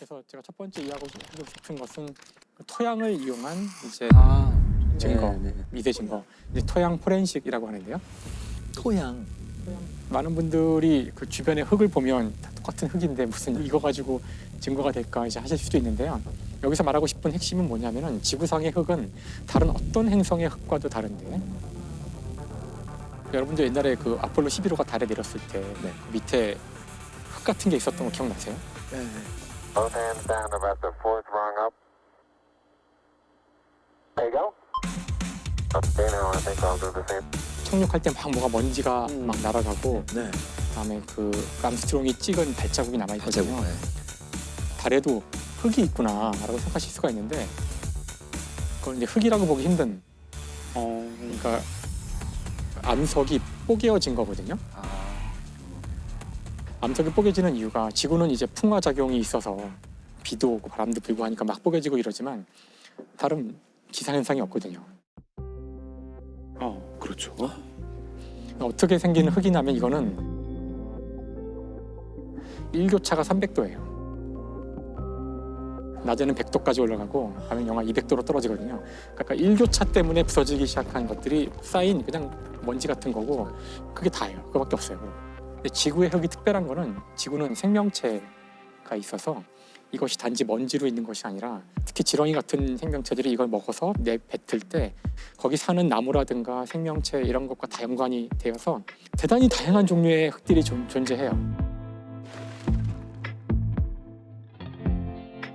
그래서 제가 첫 번째 이야기하고 싶은 것은 토양을 이용한 이제 증거, 미세 증거, 이제 토양 포렌식이라고 하는데요. 토양. 많은 분들이 그 주변의 흙을 보면 다 똑같은 흙인데 무슨 이거 가지고 증거가 될까 이제 하실 수도 있는데요. 여기서 말하고 싶은 핵심은 뭐냐면은 지구상의 흙은 다른 어떤 행성의 흙과도 다른데, 여러분들 옛날에 그 아폴로 11호가 달에 내렸을 때 그 밑에 흙 같은 게 있었던 거 기억나세요? 네. Both hands down about the fourth rung up. There you go. Okay, now I think I'll do the same. 착륙할 때 막 뭐가 먼지가 막 날아가고 네. 그다음에 그 암스트롱이 찍은 발자국이 남아 있거든요. 발자국. 네. 달에도 흙이 있구나라고 생각하실 수가 있는데, 그걸 이제 흙이라고 보기 힘든. 그러니까 암석이 뽀개어진 거거든요. 암석이 뽀개지는 이유가 지구는 이제 풍화 작용이 있어서 비도 오고 바람도 불고 하니까 막 뽀개지고 이러지만 다른 기상 현상이 없거든요. 그렇죠. 어떻게 생기는 흙이냐면 이거는 일교차가 300도예요. 낮에는 100도까지 올라가고 밤에는 영하 200도로 떨어지거든요. 그러니까 일교차 때문에 부서지기 시작한 것들이 쌓인 그냥 먼지 같은 거고, 그게 다예요. 그거밖에 없어요. 근데 지구의 흙이 특별한 거는 지구는 생명체가 있어서 이것이 단지 먼지로 있는 것이 아니라, 특히 지렁이 같은 생명체들이 이걸 먹어서 내뱉을 때 거기 사는 나무라든가 생명체 이런 것과 다 연관이 되어서 대단히 다양한 종류의 흙들이 존재해요.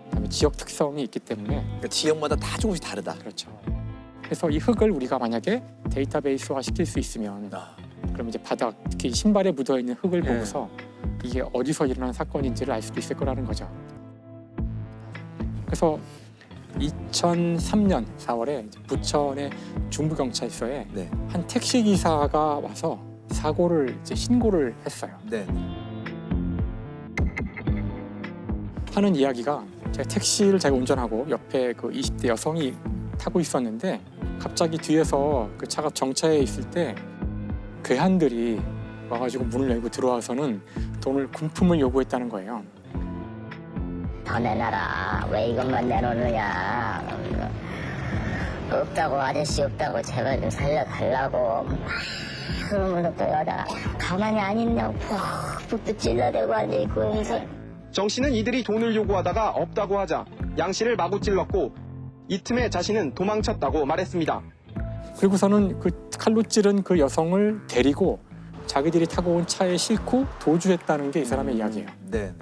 그다음에 지역 특성이 있기 때문에. 그러니까 지역마다 다 조금씩 다르다. 그렇죠. 그래서 이 흙을 우리가 만약에 데이터베이스화 시킬 수 있으면, 그럼 이제 바닥, 특히 신발에 묻어 있는 흙을 보고서 이게 어디서 일어난 사건인지를 알 수도 있을 거라는 거죠. 그래서 2003년 4월에 부천의 중부경찰서에 한 택시 기사가 와서 사고를 이제 신고를 했어요. 네. 하는 이야기가, 제가 택시를 제가 운전하고 옆에 그 20대 여성이 타고 있었는데 갑자기 뒤에서 그 차가 정차해 있을 때 괴한들이 와가지고 문을 열고 들어와서는 금품을 요구했다는 거예요. 더 내놔라. 왜 이것만 내놓느냐. 없다고, 아저씨 없다고, 제발 좀 살려달라고. 그러면서 또 여자가 가만히 안 있냐고 푹푹 찔러대고 앉아있고. 그래서 정 씨는 이들이 돈을 요구하다가 없다고 하자 양 씨를 마구 찔렀고, 이 틈에 자신은 도망쳤다고 말했습니다. 그리고서는 그 칼로 찌른 그 여성을 데리고 자기들이 타고 온 차에 싣고 도주했다는 게 이 사람의 이야기예요. 네.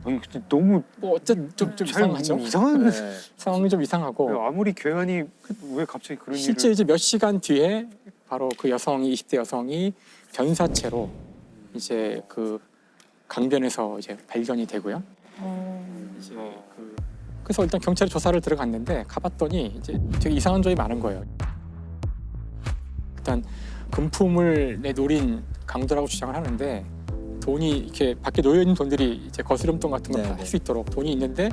아니 근데 너무 어쨌든 좀 이상하죠. 이상한 상황이 좀 이상하고, 아무리 괴한이 왜 갑자기 그런 실제 일을 이제 몇 시간 뒤에 바로 그 여성이, 20대 여성이 변사체로 이제 그 강변에서 이제 발견이 되고요. 이제 그래서 일단 경찰이 조사를 들어갔는데 가봤더니 이제 되게 이상한 점이 많은 거예요. 일단 금품을 노린 강도라고 주장을 하는데, 돈이 이렇게 밖에 놓여 있는 돈들이 이제 거스름돈 같은 걸 할 수 있도록 돈이 있는데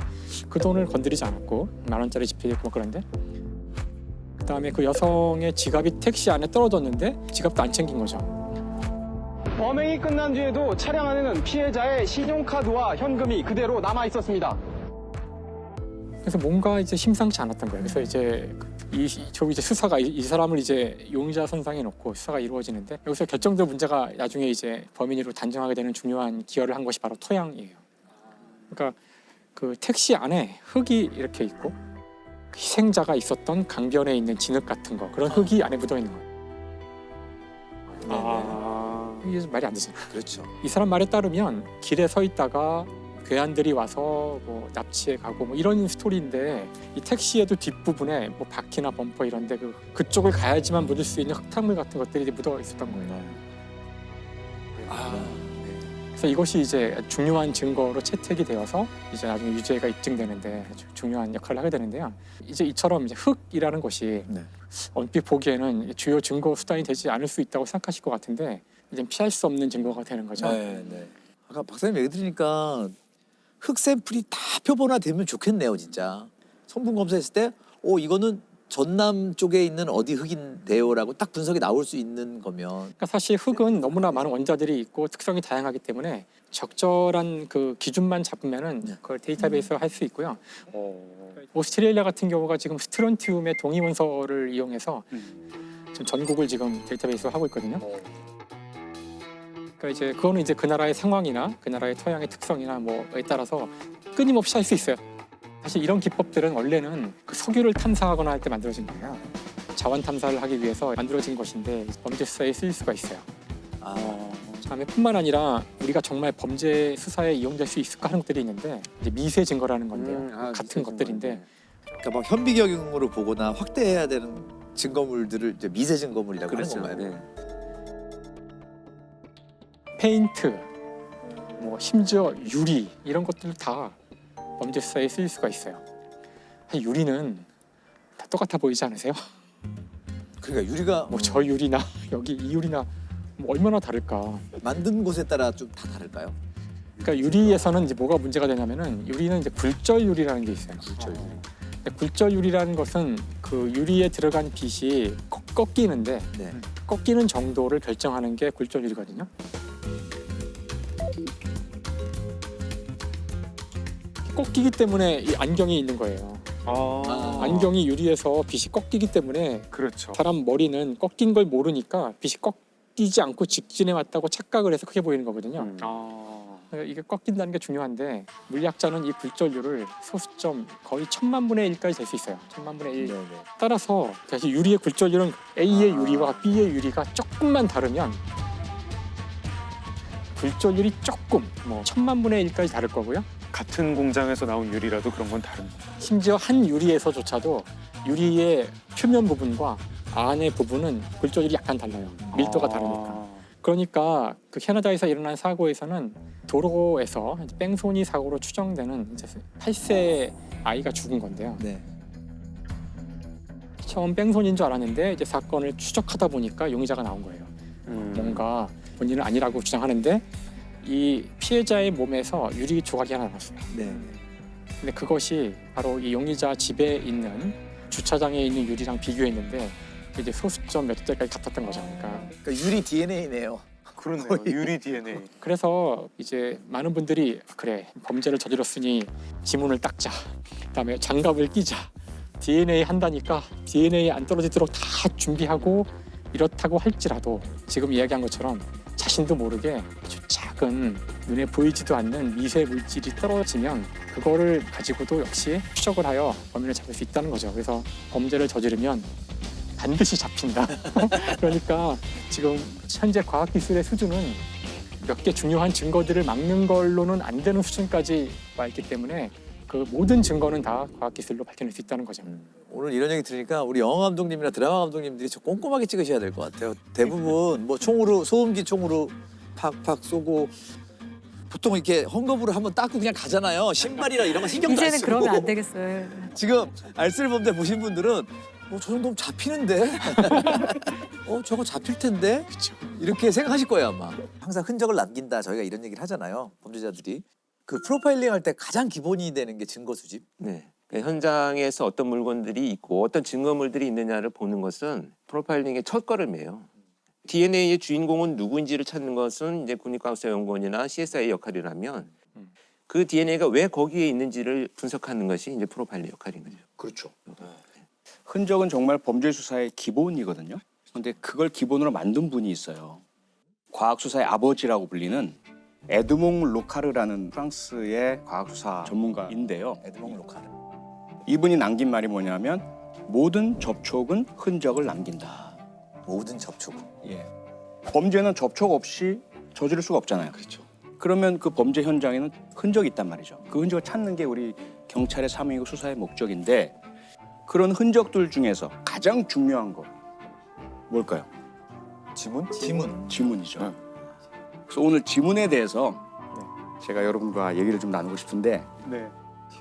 그 돈을 건드리지 않았고, 10,000원짜리 지폐 있고 뭐 그런데, 그다음에 그 여성의 지갑이 택시 안에 떨어졌는데 지갑도 안 챙긴 거죠. 범행이 끝난 뒤에도 차량 안에는 피해자의 신용카드와 현금이 그대로 남아 있었습니다. 그래서 뭔가 이제 심상치 않았던 거예요. 그래서 이제 이제 수사가 이 사람을 이제 용의자 선상에 놓고 수사가 이루어지는데, 여기서 결정적 문제가 나중에 이제 범인으로 단정하게 되는 중요한 기여를 한 것이 바로 토양이에요. 그러니까 그 택시 안에 흙이 이렇게 있고 희생자가 있었던 강변에 있는 진흙 같은 거, 그런 흙이 안에 묻어 있는 거예요. 이게 말이 안 되잖아요. 그렇죠. 이 사람 말에 따르면 길에 서 있다가 괴한들이 와서 뭐 납치해 가고 뭐 이런 스토리인데, 이 택시에도 뒷부분에 뭐 바퀴나 범퍼 이런데 그쪽을 가야지만 묻을 수 있는 흙탕물 같은 것들이 이제 묻어 있었던 거예요. 그래서 이것이 이제 중요한 증거로 채택이 되어서 이제 나중에 유죄가 입증되는데 아주 중요한 역할을 하게 되는데요. 이제 이처럼 이제 흙이라는 것이 얼핏 보기에는 주요 증거 수단이 되지 않을 수 있다고 생각하실 것 같은데, 이제 피할 수 없는 증거가 되는 거죠. 네. 아까 박사님 얘기 들으니까 흙 샘플이 다 표본화되면 좋겠네요, 진짜. 성분 검사했을 때, 이거는 전남 쪽에 있는 어디 흙인데요라고 딱 분석이 나올 수 있는 거면 그러니까 사실 흑은 너무나 많은 원자들이 있고 특성이 다양하기 때문에 적절한 그 기준만 잡으면은 그걸 데이터베이스로 할 수 있고요. 오스트레일리아 같은 경우가 지금 스트론튬의 동위 원소를 이용해서 지금 전국을 지금 데이터베이스로 하고 있거든요. 그러니까 이제 그거는 이제 그 나라의 상황이나 그 나라의 토양의 특성이나 뭐에 따라서 끊임없이 할 수 있어요. 사실 이런 기법들은 원래는 그 석유를 탐사하거나 할 때 만들어진 거예요. 자원 탐사를 하기 위해서 만들어진 것인데 범죄 수사에 쓰일 수가 있어요. 다음에 뿐만 아니라 우리가 정말 범죄 수사에 이용될 수 있을까 하는 것들이 있는데 이제 미세 증거라는 건데요. 같은 것들인데 그러니까 막 현미경으로 보거나 확대해야 되는 증거물들을 이제 미세 증거물이라고 하는 건가요? 페인트, 뭐 심지어 유리 이런 것들 다 범죄 수사에 쓰일 수가 있어요. 유리는 다 똑같아 보이지 않으세요? 그러니까 유리가 뭐 저 유리나 여기 이 유리나 뭐 얼마나 다를까? 만든 곳에 따라 좀 다 다를까요? 그러니까 유리에서는 이제 뭐가 문제가 되냐면은 유리는 이제 굴절 유리라는 게 있어요. 굴절 유리. 근데 굴절 유리라는 것은 그 유리에 들어간 빛이 꺾이는데 네. 꺾이는 정도를 결정하는 게 굴절 유리거든요. 꺾이기 때문에 이 안경이 있는 거예요. 안경이 유리에서 빛이 꺾이기 때문에 그렇죠. 사람 머리는 꺾인 걸 모르니까 빛이 꺾이지 않고 직진해 왔다고 착각을 해서 크게 보이는 거거든요. 이게 꺾인다는 게 중요한데 물리학자는 이 굴절율을 소수점 거의 1000만분의 1까지 될 수 있어요. 1000만분의 1. 네네. 따라서 사실 유리의 굴절율은 A의 유리와 B의 유리가 조금만 다르면 굴절율이 조금 뭐 1000만분의 1까지 다를 거고요. 같은 공장에서 나온 유리라도 그런 건 다른 거예요. 심지어 한 유리에서조차도 유리의 표면 부분과 안의 부분은 굴절율이 약간 달라요. 밀도가 다르니까. 그러니까 그 캐나다에서 일어난 사고에서는 도로에서 뺑소니 사고로 추정되는 이제 8세 아이가 죽은 건데요. 네. 처음 뺑소니인 줄 알았는데 이제 사건을 추적하다 보니까 용의자가 나온 거예요. 뭔가 본인은 아니라고 주장하는데 이 피해자의 몸에서 유리 조각이 하나 나왔어요. 네. 근데 그것이 바로 이 용의자 집에 있는 주차장에 있는 유리랑 비교했는데 이제 소수점 몇 대까지 같았던 거죠. 그러니까 유리 DNA네요. 그렇네요. 유리 DNA. 그래서 이제 많은 분들이 그래 범죄를 저질렀으니 지문을 닦자, 그다음에 장갑을 끼자, DNA 한다니까 DNA 안 떨어지도록 다 준비하고 이렇다고 할지라도 지금 이야기한 것처럼 자신도 모르게 아주 작은 눈에 보이지도 않는 미세 물질이 떨어지면 그거를 가지고도 역시 추적을 하여 범인을 잡을 수 있다는 거죠. 그래서 범죄를 저지르면 반드시 잡힌다. 그러니까 지금 현재 과학기술의 수준은 몇 개 중요한 증거들을 막는 걸로는 안 되는 수준까지 와 있기 때문에 그 모든 증거는 다 과학기술로 밝혀낼 수 있다는 거죠. 오늘 이런 얘기 들으니까 우리 영화 감독님이나 드라마 감독님들이 좀 꼼꼼하게 찍으셔야 될 것 같아요. 대부분 뭐 총으로 소음기 총으로 팍팍 쏘고 보통 이렇게 헝겊으로 한번 닦고 그냥 가잖아요. 신발이라 이런 거 신경도 안 이제는 쓰고. 그러면 안 되겠어요. 지금 알쓸범죄 보신 분들은 저 정도면 잡히는데? 저거 잡힐 텐데? 이렇게 생각하실 거예요 아마. 항상 흔적을 남긴다 저희가 이런 얘기를 하잖아요. 범죄자들이. 그 프로파일링 할 때 가장 기본이 되는 게 증거 수집. 네. 현장에서 어떤 물건들이 있고 어떤 증거물들이 있느냐를 보는 것은 프로파일링의 첫걸음이에요. DNA의 주인공은 누구인지를 찾는 것은 이제 국립과학수사연구원이나 CSI의 역할이라면 그 DNA가 왜 거기에 있는지를 분석하는 것이 이제 프로파일링 역할인 거죠. 그렇죠. 흔적은 정말 범죄 수사의 기본이거든요. 그런데 그걸 기본으로 만든 분이 있어요. 과학 수사의 아버지라고 불리는 에드몽 로카르라는 프랑스의 과학 수사 전문가인데요. 에드몽 로카르. 이분이 남긴 말이 뭐냐면 모든 접촉은 흔적을 남긴다. 모든 접촉은. 예. 범죄는 접촉 없이 저지를 수가 없잖아요. 그렇죠. 그러면 그 범죄 현장에는 흔적이 있단 말이죠. 그 흔적을 찾는 게 우리 경찰의 사명이고 수사의 목적인데 그런 흔적들 중에서 가장 중요한 거 뭘까요? 지문? 지문이죠. 그래서 오늘 지문에 대해서 제가 여러분과 얘기를 좀 나누고 싶은데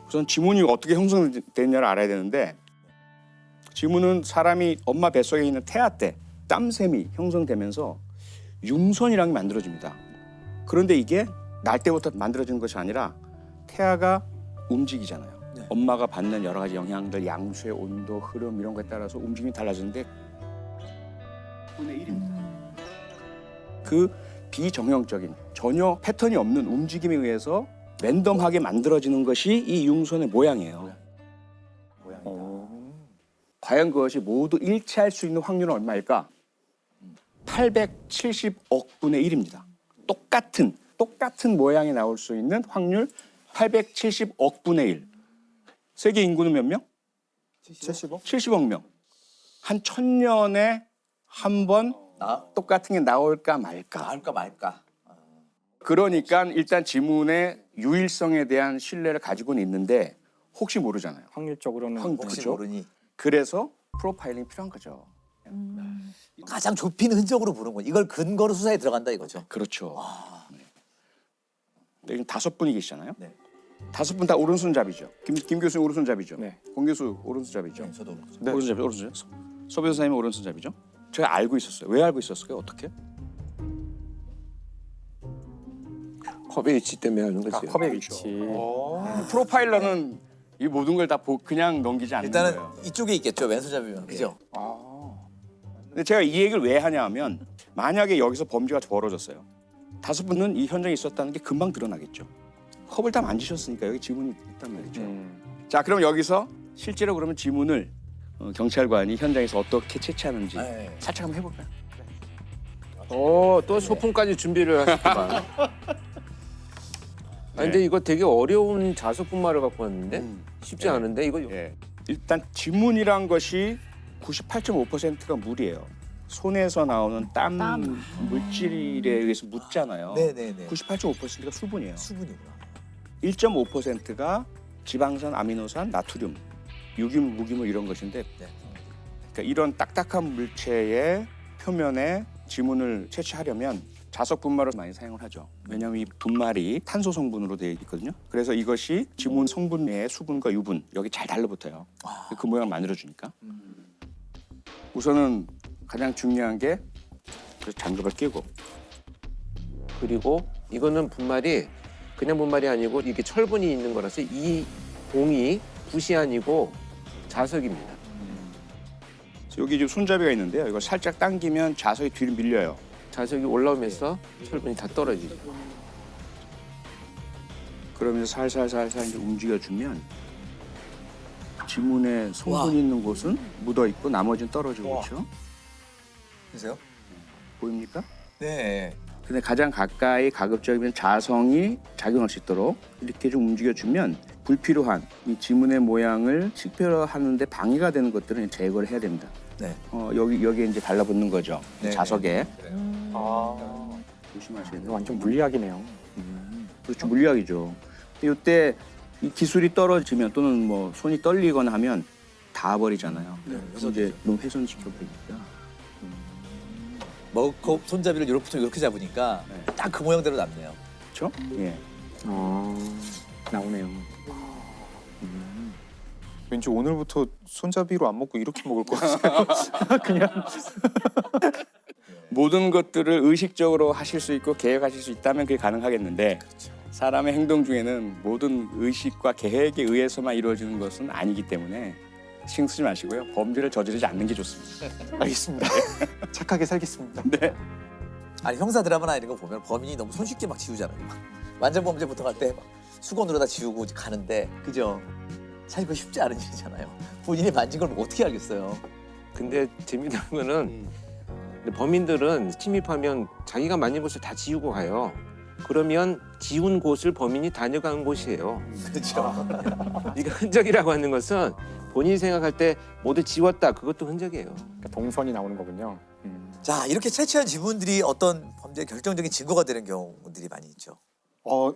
우선 지문이 어떻게 형성되느냐를 알아야 되는데 지문은 사람이 엄마 뱃속에 있는 태아 때 땀샘이 형성되면서 융선이라는 게 만들어집니다. 그런데 이게 날 때부터 만들어지는 것이 아니라 태아가 움직이잖아요. 네. 엄마가 받는 여러 가지 영향들, 양수의 온도, 흐름 이런 거에 따라서 움직임이 달라지는데 9분의 1입니다. 그 비정형적인 전혀 패턴이 없는 움직임에 의해서 랜덤하게 만들어지는 것이 이 융손의 모양이에요. 과연 그것이 모두 일치할 수 있는 확률은 얼마일까? 870억 분의 1입니다. 똑같은 모양이 나올 수 있는 확률 870억 분의 1. 세계 인구는 몇 명? 70억? 70억 명. 한 1000년에 한 번 똑같은 게 나올까 말까. 나을까 말까. 그러니까 일단 지문의 유일성에 대한 신뢰를 가지고는 있는데 혹시 모르잖아요. 확률적으로는 혹시 그죠? 모르니. 그래서 프로파일링이 필요한 거죠. 가장 좁힌 흔적으로 보는 거. 이걸 근거로 수사에 들어간다 이거죠. 그렇죠. 네. 여기 5분이 계시잖아요. 네. 5분 다 오른손잡이죠. 김 교수님 오른손잡이죠. 네. 공 교수 오른손잡이죠. 네, 저도 오른손잡이, 오른손잡이. 소 변호사님이 오른손잡이죠. 제가 알고 있었어요. 왜 알고 있었을까요? 어떻게? 컵의 위치 때문에 하는 거죠. 컵의 위치. 프로파일러는 이 모든 걸 다 그냥 넘기지 않는 일단은 거예요. 이쪽에 있겠죠. 왼손잡이면. 그죠? 근데 제가 이 얘기를 왜 하냐면 만약에 여기서 범죄가 벌어졌어요. 5분은 이 현장에 있었다는 게 금방 드러나겠죠. 컵을 다 만지셨으니까 여기 지문이 있단 말이죠. 자, 그럼 여기서 실제로 그러면 지문을 경찰관이 현장에서 어떻게 채취하는지 네. 살짝 한번 해볼까요? 또 소품까지 준비를 하셨구만. 아니, 근데 이거 되게 어려운 자소분말을 갖고 왔는데 쉽지 않은데 이거 예. 일단 지문이란 것이 98.5%가 물이에요. 손에서 나오는 땀 물질에 의해서 묻잖아요. 네네네. 98.5%가 수분이에요. 수분이구나. 1.5%가 지방산, 아미노산, 나트륨, 유기물, 무기물 이런 것인데 네. 그러니까 이런 딱딱한 물체의 표면에 지문을 채취하려면 자석 분말을 많이 사용을 하죠. 왜냐하면 이 분말이 탄소 성분으로 되어 있거든요. 그래서 이것이 지문 성분 내에 수분과 유분 여기 잘 달라붙어요. 그 모양을 만들어주니까. 우선은 가장 중요한 게 장갑을 끼고 그리고 이거는 분말이 그냥 분말이 아니고 이게 철분이 있는 거라서 이 봉이 붓이 아니고 자석입니다. 여기 지금 손잡이가 있는데요. 이걸 살짝 당기면 자석이 뒤로 밀려요. 자석이 올라오면서 철분이 다 떨어지죠. 그러면서 살살살살 이제 움직여주면 지문에 성분이 와. 있는 곳은 묻어 있고 나머지는 떨어지고 와. 그렇죠. 보세요. 보입니까? 네. 근데 가장 가까이 가급적이면 자성이 작용할 수 있도록 이렇게 좀 움직여주면 불필요한 이 지문의 모양을 식별하는데 방해가 되는 것들은 제거를 해야 됩니다. 네. 여기에 이제 달라붙는 거죠. 네. 자석에. 아. 조심하셔야 돼요. 이거 완전 물리학이네요. 그렇죠. 물리학이죠. 이때 이 기술이 떨어지면 또는 뭐 손이 떨리거나 하면 닿아버리잖아요. 그래서 이제 너무 훼손시켜 버리니까. 먹고 손잡이를 이렇게 이렇게 잡으니까 네. 딱 그 모양대로 남네요. 그렇죠? 예. 나오네요. 왠지 오늘부터 손잡이로 안 먹고 이렇게 먹을 것 같아요. 모든 것들을 의식적으로 하실 수 있고 계획하실 수 있다면 그게 가능하겠는데 사람의 행동 중에는 모든 의식과 계획에 의해서만 이루어지는 것은 아니기 때문에 신경 쓰지 마시고요. 범죄를 저지르지 않는 게 좋습니다. 알겠습니다. 착하게 살겠습니다. 네. 아니 형사 드라마나 이런 거 보면 범인이 너무 손쉽게 막 지우잖아요. 막 완전 범죄 보통 할 때 막 수건으로 다 지우고 가는데 그죠? 사실 그거 쉽지 않은 일이잖아요. 본인이 만진 걸 어떻게 알겠어요? 근데 재미난 거는 근데 범인들은 침입하면 자기가 만진 곳을 다 지우고 가요. 그러면 지운 곳을 범인이 다녀간 곳이에요. 그렇죠. 그러니까 흔적이라고 하는 것은 본인이 생각할 때 모두 지웠다. 그것도 흔적이에요. 그러니까 동선이 나오는 거군요. 자 이렇게 채취한 지문들이 어떤 범죄의 결정적인 증거가 되는 경우들이 많이 있죠.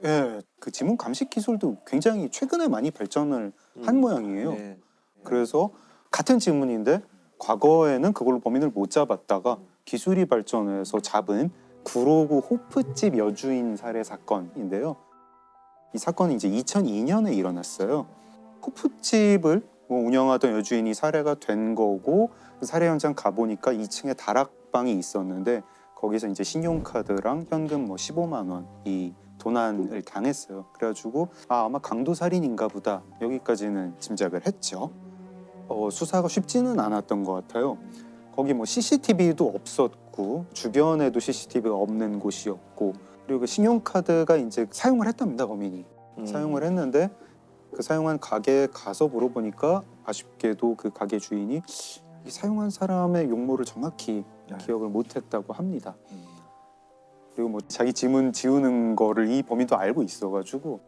예. 그 지문 감식 기술도 굉장히 최근에 많이 발전을 한 모양이에요. 네. 그래서 같은 지문인데 과거에는 그걸로 범인을 못 잡았다가 기술이 발전해서 잡은 구로구 호프집 여주인 살해 사건인데요. 이 사건이 이제 2002년에 일어났어요. 호프집을 운영하던 여주인이 살해가 된 거고 살해 현장 가보니까 2층에 다락방이 있었는데 거기서 이제 신용카드랑 현금 15만 원이 도난을 당했어요. 그래가지고 아마 강도 살인인가 보다 여기까지는 짐작을 했죠. 수사가 쉽지는 않았던 것 같아요. 거기 뭐 CCTV도 없었고 주변에도 CCTV가 없는 곳이었고 그리고 그 신용카드가 이제 사용을 했답니다. 범인이 사용을 했는데 그 사용한 가게에 가서 물어보니까 아쉽게도 그 가게 주인이 이 사용한 사람의 용모를 정확히 기억을 못했다고 합니다. 그리고 뭐 자기 지문 지우는 거를 이 범인도 알고 있어가지고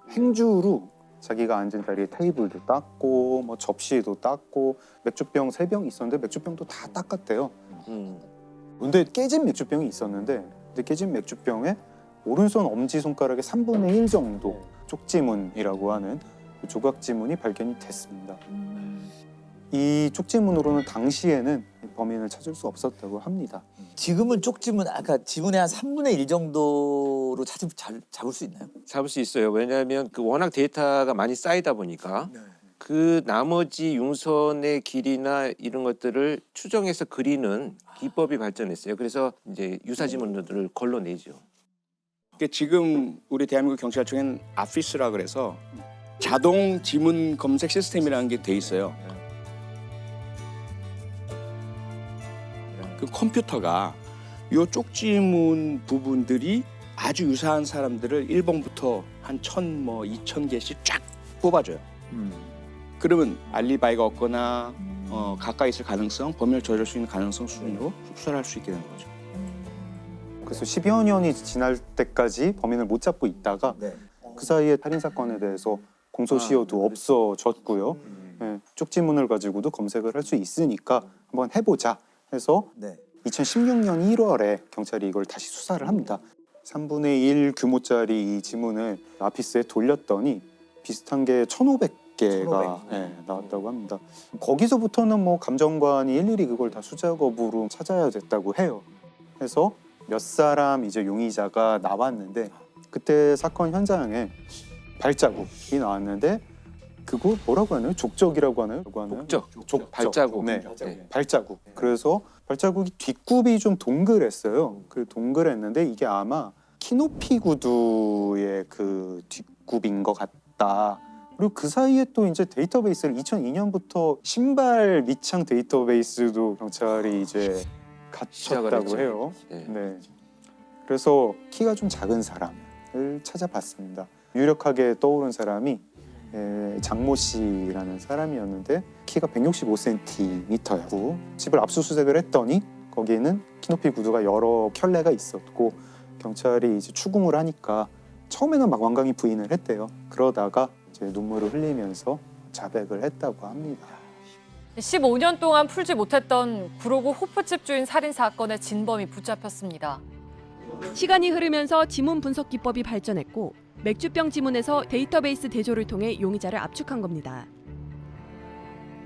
행주로 자기가 앉은 자리에 테이블도 닦고 뭐 접시도 닦고 맥주병 3병 있었는데 맥주병도 다 닦았대요. 근데 깨진 맥주병이 있었는데 근데 깨진 맥주병에 오른손 엄지손가락의 3분의 1 정도 쪽지문이라고 하는 그 조각지문이 발견이 됐습니다. 이 쪽지문으로는 당시에는 범인을 찾을 수 없었다고 합니다. 지금은 쪽지문 아까 지문의 한 3분의 1 정도로 잡을 수 있나요? 잡을 수 있어요. 왜냐하면 그 워낙 데이터가 많이 쌓이다 보니까 그 나머지 융선의 길이나 이런 것들을 추정해서 그리는 기법이 발전했어요. 그래서 이제 유사 지문들을 걸러내죠. 지금 우리 대한민국 경찰청엔 아피스라 그래서 자동 지문 검색 시스템이라는 게 돼 있어요. 그 컴퓨터가 이 쪽지문 부분들이 아주 유사한 사람들을 1번부터 한 1000, 2000개씩 쫙 뽑아줘요. 그러면 알리바이가 없거나 가까이 있을 가능성, 범인을 저지를 수 있는 가능성 순으로 수사를 할 수 있게 되는 거죠. 그래서 10여 년이 지날 때까지 범인을 못 잡고 있다가 그 사이에 살인 사건에 대해서 공소시효도 없어졌고요. 쪽지문을 가지고도 검색을 할 수 있으니까 한번 해보자 해서 2016년 1월에 경찰이 이걸 다시 수사를 합니다. 3분의 1 규모짜리 이 지문을 아피스에 돌렸더니 비슷한 게 1,500개가 나왔다고 합니다. 거기서부터는 뭐 감정관이 일일이 그걸 다 수작업으로 찾아야 됐다고 해요. 그래서 몇 사람 이제 용의자가 나왔는데 그때 사건 현장에 발자국이 나왔는데 그거 뭐라고 하나요? 족적이라고 하나요? 족 발자국. 네, 발자국. 그래서 발자국이 뒷굽이 좀 동글했어요. 그 동글했는데 이게 아마 키높이 구두의 그 뒷굽인 것 같다. 그리고 그 사이에 또 이제 데이터베이스를 2002년부터 신발 밑창 데이터베이스도 경찰이 이제 갖췄다고 해요. 네. 그래서 키가 좀 작은 사람을 찾아봤습니다. 유력하게 떠오른 사람이 장모 씨라는 사람이었는데 키가 165cm였고 집을 압수수색을 했더니 거기에는 키높이 구두가 여러 켤레가 있었고 경찰이 이제 추궁을 하니까 처음에는 막 완강히 부인을 했대요. 그러다가 이제 눈물을 흘리면서 자백을 했다고 합니다. 15년 동안 풀지 못했던 구로구 호프집 주인 살인 사건의 진범이 붙잡혔습니다. 시간이 흐르면서 지문 분석 기법이 발전했고 맥주병 지문에서 데이터베이스 대조를 통해 용의자를 압축한 겁니다.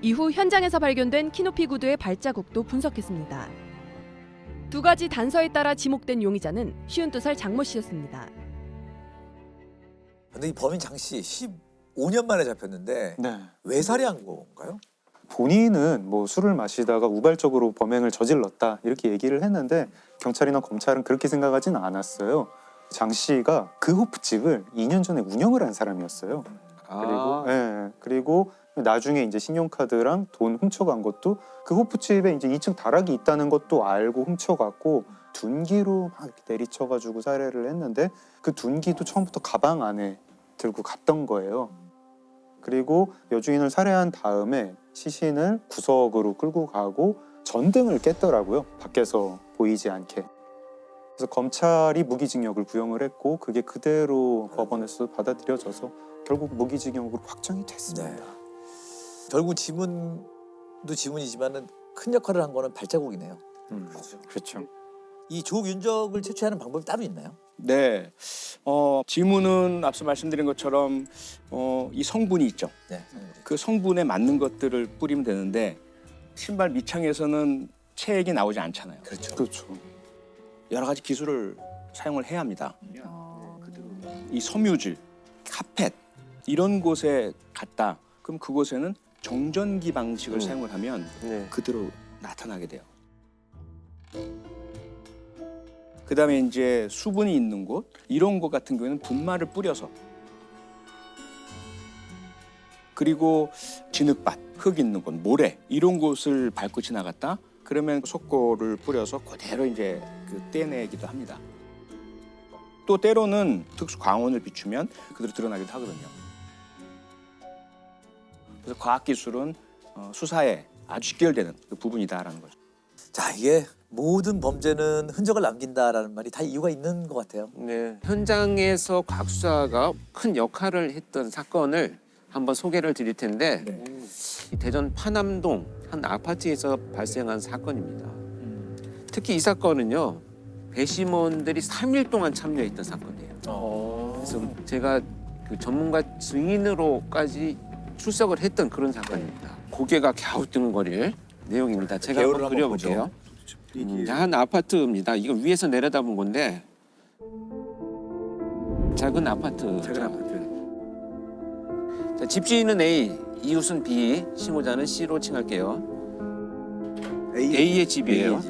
이후 현장에서 발견된 키높이 구두의 발자국도 분석했습니다. 두 가지 단서에 따라 지목된 용의자는 52살 장모 씨였습니다. 근데 이 범인 장 씨 15년 만에 잡혔는데 왜 살해한 건가요? 본인은 뭐 술을 마시다가 우발적으로 범행을 저질렀다 이렇게 얘기를 했는데 경찰이나 검찰은 그렇게 생각하지는 않았어요. 장 씨가 그 호프집을 2년 전에 운영을 한 사람이었어요. 그리고 나중에 이제 신용카드랑 돈 훔쳐간 것도 그 호프집에 이제 2층 다락이 있다는 것도 알고 훔쳐갔고 둔기로 막 이렇게 내리쳐가지고 살해를 했는데 그 둔기도 처음부터 가방 안에 들고 갔던 거예요. 그리고 여주인을 살해한 다음에 시신을 구석으로 끌고 가고 전등을 깼더라고요. 밖에서 보이지 않게. 그래서 검찰이 무기징역을 구형을 했고 그게 그대로 법원에서 받아들여져서 결국 무기징역으로 확정이 됐습니다. 결국 지문도 지문이지만은 큰 역할을 한 거는 발자국이네요. 그렇죠. 이 조윤적을 채취하는 방법이 따로 있나요? 네, 지문은 앞서 말씀드린 것처럼 이 성분이 있죠. 그 성분에 맞는 것들을 뿌리면 되는데 신발 밑창에서는 체액이 나오지 않잖아요. 그렇죠. 여러 가지 기술을 사용을 해야 합니다. 이 섬유질, 카펫 이런 곳에 갔다. 그럼 그곳에는 정전기 방식을 사용을 하면 그대로 나타나게 돼요. 그다음에 이제 수분이 있는 곳 이런 곳 같은 경우에는 분말을 뿌려서 그리고 진흙밭, 흙 있는 곳, 모래 이런 곳을 밟고 지나갔다 그러면 속고를 뿌려서 그대로 이제 그 떼내기도 합니다. 또 때로는 특수 광원을 비추면 그대로 드러나기도 하거든요. 그래서 과학기술은 수사에 아주 직결되는 그 부분이다라는 거죠. 자, 이게 모든 범죄는 흔적을 남긴다라는 말이 다 이유가 있는 것 같아요. 네, 현장에서 과학수사가 큰 역할을 했던 사건을 한번 소개를 드릴 텐데 이 대전 파남동 한 아파트에서 발생한 사건입니다. 특히 이 사건은요. 배심원들이 3일 동안 참여했던 사건이에요. 그래서 제가 그 전문가 증인으로까지 출석을 했던 그런 사건입니다. 고개가 갸우뚱거릴 내용입니다. 제가 개요를 한번 한번 그려볼게요. 한 아파트입니다. 이거 위에서 내려다본 건데 작은 아파트. 작은 아파트. 자, 집주인은 A, 이웃은 B, 신고자는 C로 칭할게요. A의 집이에요.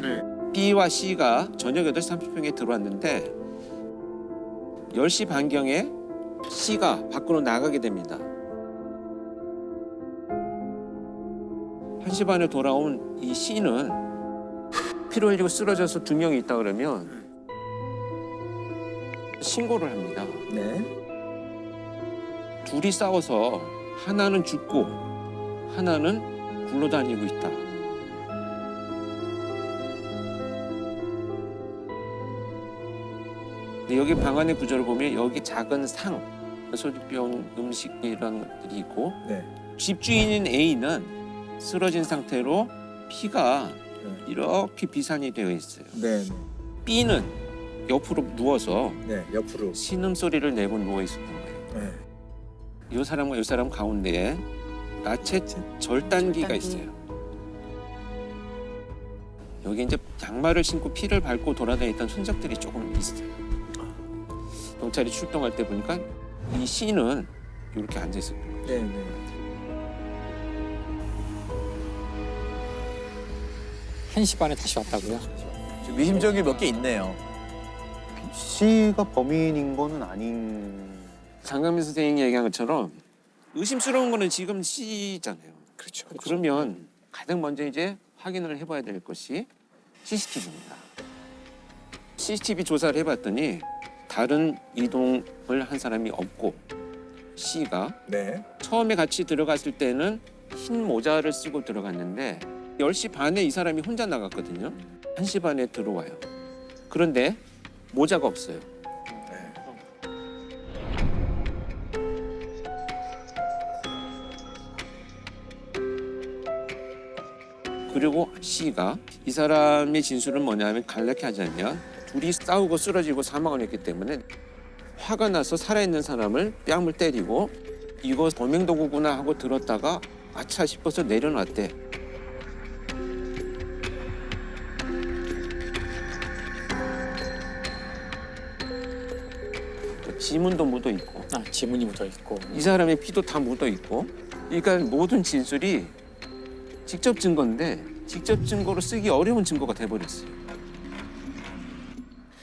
B와 C가 저녁 8시 30분에 들어왔는데 10시 반경에 C가 밖으로 나가게 됩니다. 1시 반에 돌아온 이 C는 피를 흘리고 쓰러져서 2명이 있다 그러면 신고를 합니다. 네. 둘이 싸워서 하나는 죽고 하나는 굴러다니고 있다. 근데 여기 방안의 구조를 보면 여기 작은 상, 소주병, 음식 이런 것들이 있고 네. 집주인인 A는 쓰러진 상태로 피가 이렇게 비산이 되어 있어요. 네. B는 옆으로 누워서 네. 옆으로. 신음소리를 내고 누워 있었던 거예요. 네. 이 사람과 이 사람 가운데에 나체 절단기가 있어요. 여기 이제 양말을 신고 피를 밟고 돌아다녔던 흔적들이 조금 있어요. 경찰이 출동할 때 보니까 이 C는 이렇게 앉아 있었고, 네. 네. 한 시 반에 다시 왔다고요? 좀 의심적인 몇 개 있네요. C가 범인인 거는 아닌. 장강민 선생님이 얘기한 것처럼 의심스러운 거는 지금 C잖아요. 그렇죠. 그러면 가장 먼저 이제 확인을 해봐야 될 것이 CCTV입니다. CCTV 조사를 해봤더니 다른 이동을 한 사람이 없고 C가 네. 처음에 같이 들어갔을 때는 흰 모자를 쓰고 들어갔는데 10시 반에 이 사람이 혼자 나갔거든요. 1시 반에 들어와요. 그런데 모자가 없어요. 그리고 C가 이 사람의 진술은 뭐냐면 간략히 하자면 둘이 싸우고 쓰러지고 사망을 했기 때문에 화가 나서 살아있는 사람을 뺨을 때리고 이거 범행도구구나 하고 들었다가 아차 싶어서 내려놨대. 지문도 묻어 있고 지문이 묻어 있고. 이 사람의 피도 다 묻어 있고 그러니까 모든 진술이 직접 증거인데 직접 증거로 쓰기 어려운 증거가 돼버렸어요.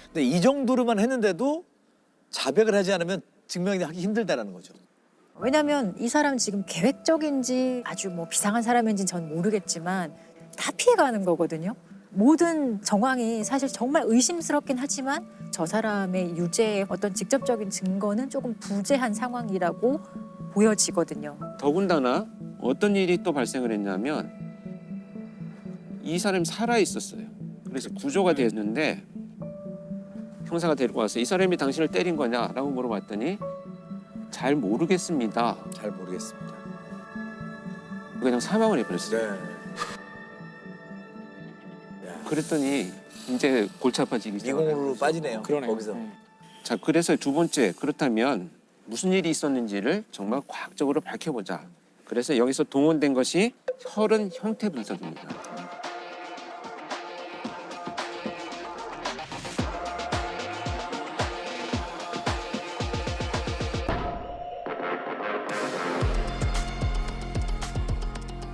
근데 이 정도로만 했는데도 자백을 하지 않으면 증명하기 힘들다라는 거죠. 왜냐하면 이 사람 지금 계획적인지 아주 뭐 비상한 사람인지 전 모르겠지만 다 피해가는 거거든요. 모든 정황이 사실 정말 의심스럽긴 하지만 저 사람의 유죄의 어떤 직접적인 증거는 조금 부재한 상황이라고 보여지거든요. 더군다나 어떤 일이 또 발생을 했냐면 이 사람이 살아 있었어요. 그래서 구조가 됐는데 형사가 데리고 와서 이 사람이 당신을 때린 거냐라고 물어봤더니 잘 모르겠습니다. 잘 모르겠습니다. 그냥 사망을 해버렸어요. 네. 그랬더니 이제 골치 아파지기 미궁으로 시작하는 빠지네요. 그러네요. 거기서. 자, 그래서 두 번째 그렇다면 무슨 일이 있었는지를 정말 과학적으로 밝혀보자. 그래서 여기서 동원된 것이 혈흔 형태 분석입니다.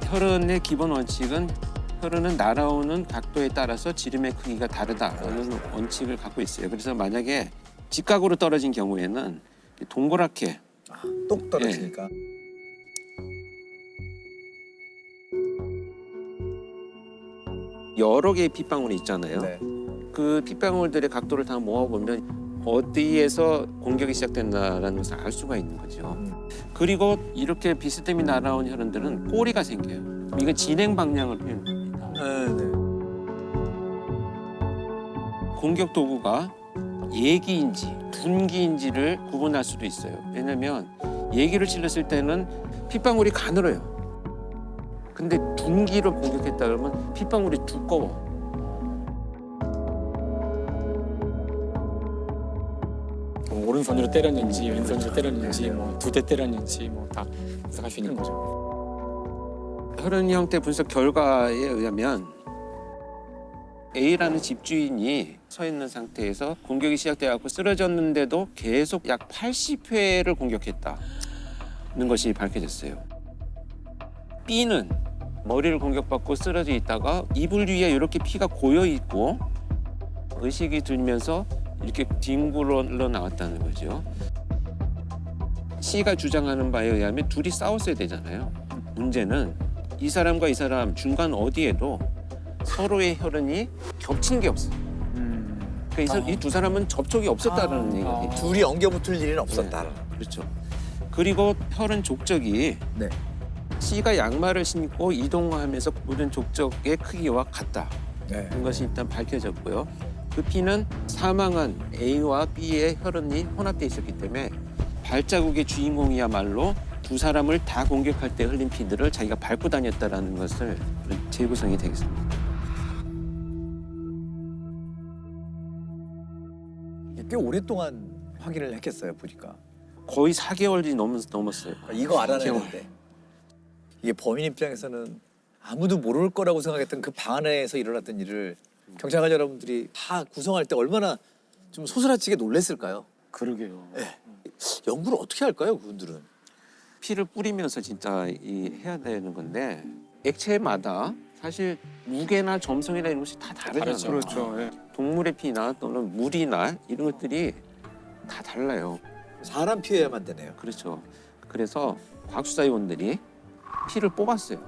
혈흔의 기본 원칙은 혈흔은 날아오는 각도에 따라서 지름의 크기가 다르다라는 원칙을 갖고 있어요. 그래서 만약에 직각으로 떨어진 경우에는 동그랗게 똑 떨어지니까. 여러 개의 핏방울이 있잖아요. 네. 그 핏방울들의 각도를 다 모아보면 어디에서 공격이 시작된다라는 것을 알 수가 있는 거죠. 그리고 이렇게 비스듬히 날아온 혈흔들은 꼬리가 생겨요. 이건 진행 방향을 표현합니다. 네. 공격 도구가 예기인지 둔기인지를 구분할 수도 있어요. 왜냐하면 예기를 찔렀을 때는 핏방울이 가늘어요. 근데 둔기로 공격했다 그러면 핏방울이 두꺼워. 오른손으로 때렸는지 왼손으로 때렸는지 뭐 2대 때렸는지 뭐 다 분석할 수 있는 거죠. 혈흔 형태 분석 결과에 의하면 A라는 집주인이 서 있는 상태에서 공격이 시작돼갖고 쓰러졌는데도 계속 약 80회를 공격했다는 것이 밝혀졌어요. B는 머리를 공격받고 쓰러져 있다가 이불 위에 이렇게 피가 고여 있고 의식이 들면서 이렇게 뒹굴러 나왔다는 거죠. C가 주장하는 바에 의하면 둘이 싸웠어야 되잖아요. 문제는 이 사람과 이 사람 중간 어디에도 서로의 혈흔이 겹친 게 없어요. 그래서 이 두 사람은 접촉이 없었다는 얘기예요. 둘이 엉겨붙을 일은 없었다. 네, 그렇죠. 그리고 혈흔 족적이 네. C가 양말을 신고 이동하면서 묻은 족적의 크기와 같다. 네. 그런 것이 일단 밝혀졌고요. 그 피는 사망한 A와 B의 혈흔이 혼합되어 있었기 때문에 발자국의 주인공이야말로 두 사람을 다 공격할 때 흘린 피들을 자기가 밟고 다녔다는 것을 재구성이 되겠습니다. 꽤 오랫동안 확인을 했겠어요, 보니까. 거의 4개월이 넘었어요. 이거 알아내는데. 이게 범인 입장에서는 아무도 모를 거라고 생각했던 그 방 안에서 일어났던 일을 경찰관 여러분들이 다 구성할 때 얼마나 좀 소스라치게 놀랬을까요? 그러게요. 네. 연구를 어떻게 할까요, 그분들은? 피를 뿌리면서 진짜 해야 되는 건데 액체마다 사실 무게나 점성이나 이런 것이 다 다르잖아요. 그렇죠. 예. 동물의 피나 또는 물이나 이런 것들이 다 달라요. 사람 피해야만 되네요. 그렇죠. 그래서 과학수사위원들이 피를 뽑았어요.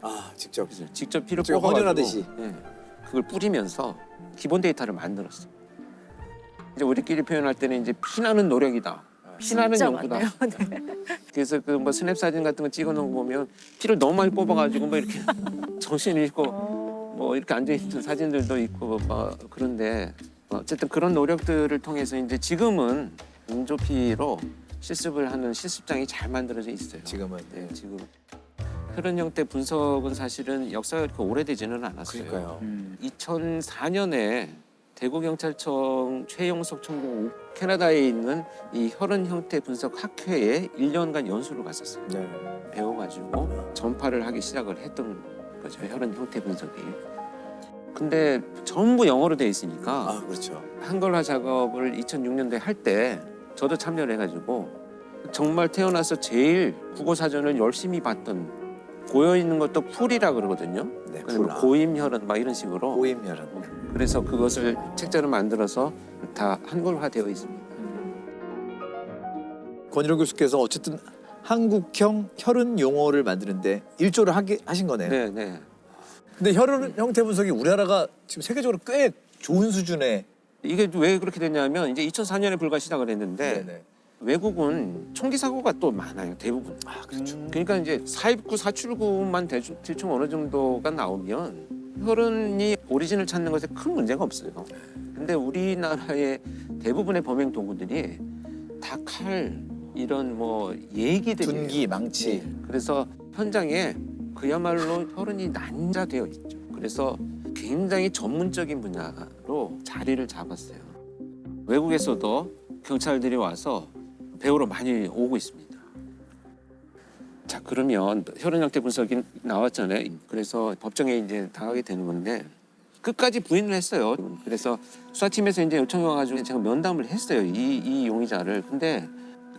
아, 직접. 그래서 직접 피를 제가 뽑아가지고 헌혈하듯이. 네, 그걸 뿌리면서 기본 데이터를 만들었어요. 이제 우리끼리 표현할 때는 이제 피나는 노력이다. 피나는 진짜 연구다. 많네요. 네. 그래서 그 뭐 스냅 사진 같은 거 찍어놓은 거 보면 피를 너무 많이 뽑아가지고 뭐 이렇게 정신이 잃고 뭐 이렇게 앉아 있는 사진들도 있고 뭐 그런데 어쨌든 그런 노력들을 통해서 이제 지금은 인조피로 실습을 하는 실습장이 잘 만들어져 있어요. 지금은. 네, 지금 혈흔 형태 분석은 사실은 역사가 그렇게 오래되지는 않았어요. 그러니까요. 2004년에 대구경찰청 최영석 총장 캐나다에 있는 이 혈흔 형태 분석 학회에 1년간 연수를 갔었어요. 네. 배워가지고 전파를 하기 시작을 했던 거죠. 혈흔 형태 분석이. 근데 전부 영어로 돼 있으니까 아, 그렇죠. 한글화 작업을 2006년도에 할 때 저도 참여를 해가지고 정말 태어나서 제일 국어 사전을 열심히 봤던 고여 있는 것도 풀이라 그러거든요. 네, 그다음에 고임혈흔 막 이런 식으로. 고임혈흔. 그래서 그것을 책자로 만들어서 다 한글화되어 있습니다. 권일호 교수께서 어쨌든 한국형 혈흔 용어를 만드는데 일조를 하신 거네요. 네, 네. 근데 혈흔 형태 분석이 우리나라가 지금 세계적으로 꽤 좋은 수준의 이게 왜 그렇게 됐냐면 이제 2004년에 불과 시작을 했는데 네네. 외국은 총기 사고가 또 많아요. 대부분. 아, 그렇죠. 그러니까 이제 사입구, 사출구만 대충 어느 정도가 나오면 혈흔이 오리진을 찾는 것에 큰 문제가 없어요. 근데 우리나라의 대부분의 범행 도구들이 다 칼, 이런 뭐 예기들이에요. 둔기, 망치. 네. 그래서 현장에 그야말로 혈흔이 난자되어 있죠. 그래서 굉장히 전문적인 분야로 자리를 잡았어요. 외국에서도 경찰들이 와서 배우러 많이 오고 있습니다. 자, 그러면 혈흔 형태 분석이 나왔잖아요. 그래서 법정에 이제 당하게 되는 건데 끝까지 부인을 했어요. 그래서 수사팀에서 이제 요청이 와가지고 제가 면담을 했어요. 이 용의자를. 근데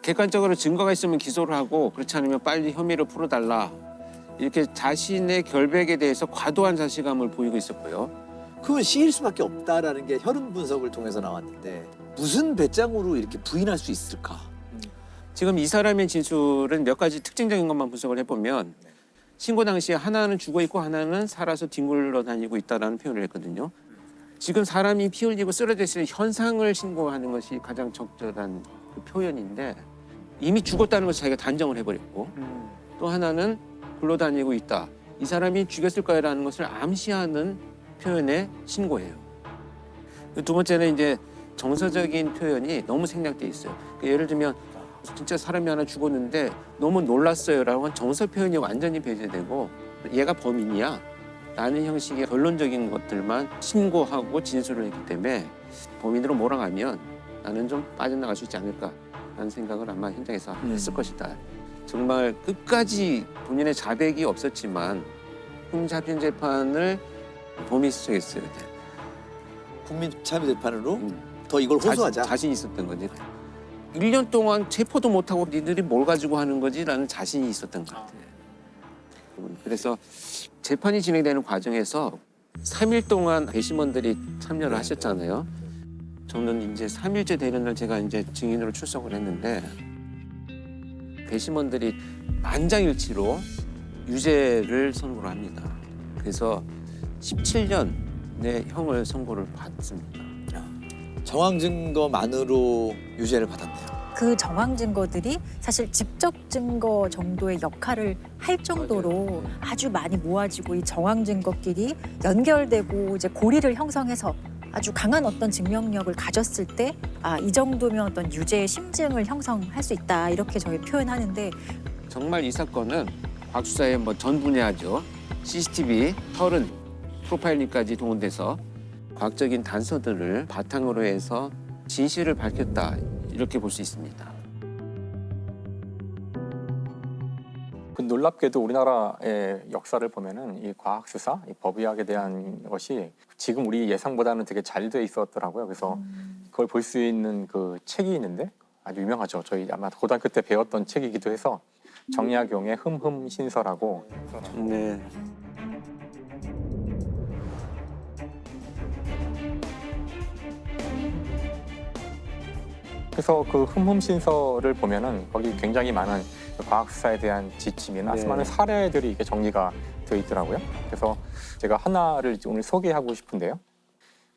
객관적으로 증거가 있으면 기소를 하고 그렇지 않으면 빨리 혐의를 풀어달라. 이렇게 자신의 결백에 대해서 과도한 자신감을 보이고 있었고요. 그건 C일 수밖에 없다라는 게 혈흔 분석을 통해서 나왔는데 무슨 배짱으로 이렇게 부인할 수 있을까? 지금 이 사람의 진술은 몇 가지 특징적인 것만 분석을 해보면 신고 당시에 하나는 죽어 있고 하나는 살아서 뒹굴러 다니고 있다라는 표현을 했거든요. 지금 사람이 피 흘리고 쓰러져 있을 현상을 신고하는 것이 가장 적절한 그 표현인데 이미 죽었다는 것을 자기가 단정을 해버렸고 또 하나는 굴러다니고 있다. 이 사람이 죽였을 거라는 것을 암시하는 표현의 신고예요. 두 번째는 이제 정서적인 표현이 너무 생략돼 있어요. 그러니까 예를 들면 진짜 사람이 하나 죽었는데 너무 놀랐어요라고 한 정서 표현이 완전히 배제되고 얘가 범인이야 라는 형식의 결론적인 것들만 신고하고 진술을 했기 때문에 범인으로 몰아가면 나는 좀 빠져나갈 수 있지 않을까 라는 생각을 아마 현장에서 했을 것이다. 정말 끝까지 본인의 자백이 없었지만 흠잡힌 재판을 범인 수석했어야 돼. 국민참여재판으로 더 이걸 호소하자. 자신 있었던 거지. 1년 동안 체포도 못하고 니들이 뭘 가지고 하는 거지라는 자신이 있었던 것 같아요. 그래서 재판이 진행되는 과정에서 3일 동안 배심원들이 참여를 하셨잖아요. 저는 이제 3일째 되는 날 제가 이제 증인으로 출석을 했는데 배심원들이 만장일치로 유죄를 선고를 합니다. 그래서 17년의 형을 선고를 받습니다. 정황 증거만으로 유죄를 받았네요. 그 정황 증거들이 사실 직접 증거 정도의 역할을 할 정도로 아주 많이 모아지고 이 정황 증거끼리 연결되고 이제 고리를 형성해서 아주 강한 어떤 증명력을 가졌을 때 이 정도면 어떤 유죄의 심증을 형성할 수 있다 이렇게 저희 표현하는데 정말 이 사건은 과학 수사의 전 분야죠. CCTV, 혈흔, 프로파일링까지 동원돼서 과학적인 단서들을 바탕으로 해서 진실을 밝혔다 이렇게 볼 수 있습니다. 그 놀랍게도 우리나라의 역사를 보면은 이 과학 수사, 이 법의학에 대한 것이 지금 우리 예상보다는 되게 잘 돼 있었더라고요. 그래서 그걸 볼 수 있는 그 책이 있는데 아주 유명하죠. 저희 아마 고등학교 때 배웠던 책이기도 해서 정약용의 흠흠신서라고. 네. 그래서 그 흠흠신서를 보면은 거기 굉장히 많은 과학 수사에 대한 지침이나 네. 수많은 사례들이 이렇게 정리가 되어 있더라고요. 그래서 제가 하나를 오늘 소개하고 싶은데요.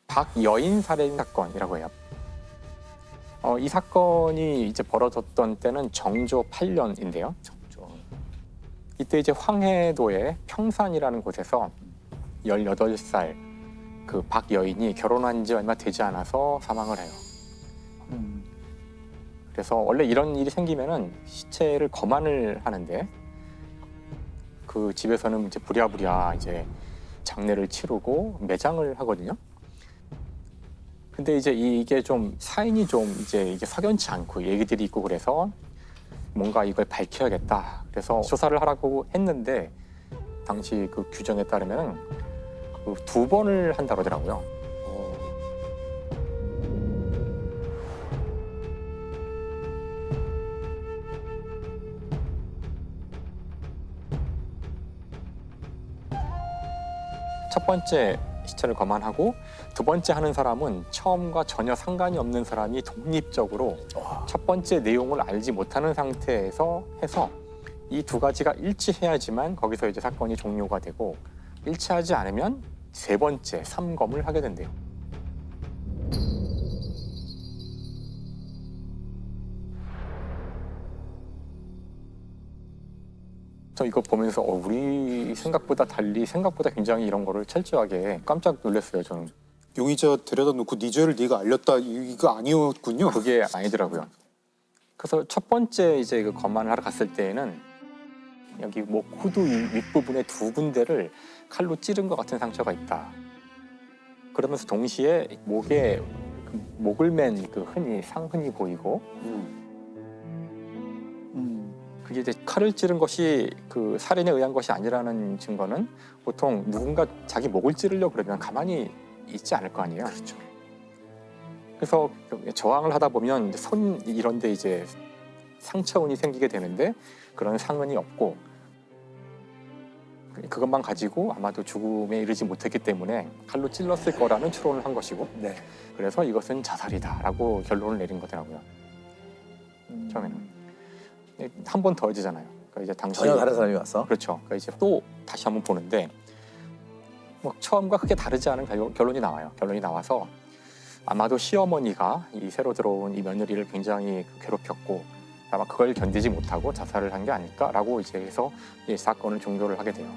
박여인 살인 사건이라고 해요. 이 사건이 이제 벌어졌던 때는 정조 8년인데요. 이때 이제 황해도의 평산이라는 곳에서 18살 그 박여인이 결혼한 지 얼마 되지 않아서 사망을 해요. 그래서 원래 이런 일이 생기면은 시체를 거만을 하는데 그 집에서는 이제 부랴부랴 이제 장례를 치르고 매장을 하거든요. 근데 이제 이게 좀 사인이 좀 이제 이게 석연치 않고 얘기들이 있고 그래서 뭔가 이걸 밝혀야겠다. 그래서 조사를 하라고 했는데 당시 그 규정에 따르면 그 2번을 한다 그러더라고요. 첫 번째 시체를 거만하고 두 번째 하는 사람은 처음과 전혀 상관이 없는 사람이 독립적으로 첫 번째 내용을 알지 못하는 상태에서 해서 이 두 가지가 일치해야지만 거기서 이제 사건이 종료가 되고 일치하지 않으면 세 번째 3검을 하게 된대요. 저 이거 보면서 우리 생각보다 달리 생각보다 굉장히 이런 거를 철저하게 깜짝 놀랐어요. 저는. 용의자 데려다 놓고 네 죄를 네가 알렸다 이거 아니었군요. 그게 아니더라고요. 그래서 첫 번째 이제 그 검안을 하러 갔을 때에는 여기 목 후두 윗부분에 2군데를 칼로 찌른 것 같은 상처가 있다. 그러면서 동시에 목에 목을 맨 그 흔히 상흔이 보이고 그게 이제 칼을 찌른 것이 그 살인에 의한 것이 아니라는 증거는 보통 누군가 자기 목을 찌르려고 그러면 가만히 있지 않을 거 아니에요. 그렇죠. 그래서 저항을 하다 보면 손 이런 데 이제 상처운이 생기게 되는데 그런 상흔이 없고 그것만 가지고 아마도 죽음에 이르지 못했기 때문에 칼로 찔렀을 거라는 추론을 한 것이고 네. 그래서 이것은 자살이다라고 결론을 내린 거더라고요. 처음에는 한 번 더 해지잖아요. 그러니까 이제 당시 전혀 다른 사람이 왔어? 그렇죠. 그러니까 이제 또 다시 한번 보는데 뭐 처음과 크게 다르지 않은 결론이 나와요. 결론이 나와서 아마도 시어머니가 이 새로 들어온 이 며느리를 굉장히 괴롭혔고 아마 그걸 견디지 못하고 자살을 한 게 아닐까라고 이제 해서 이 사건을 종료를 하게 돼요.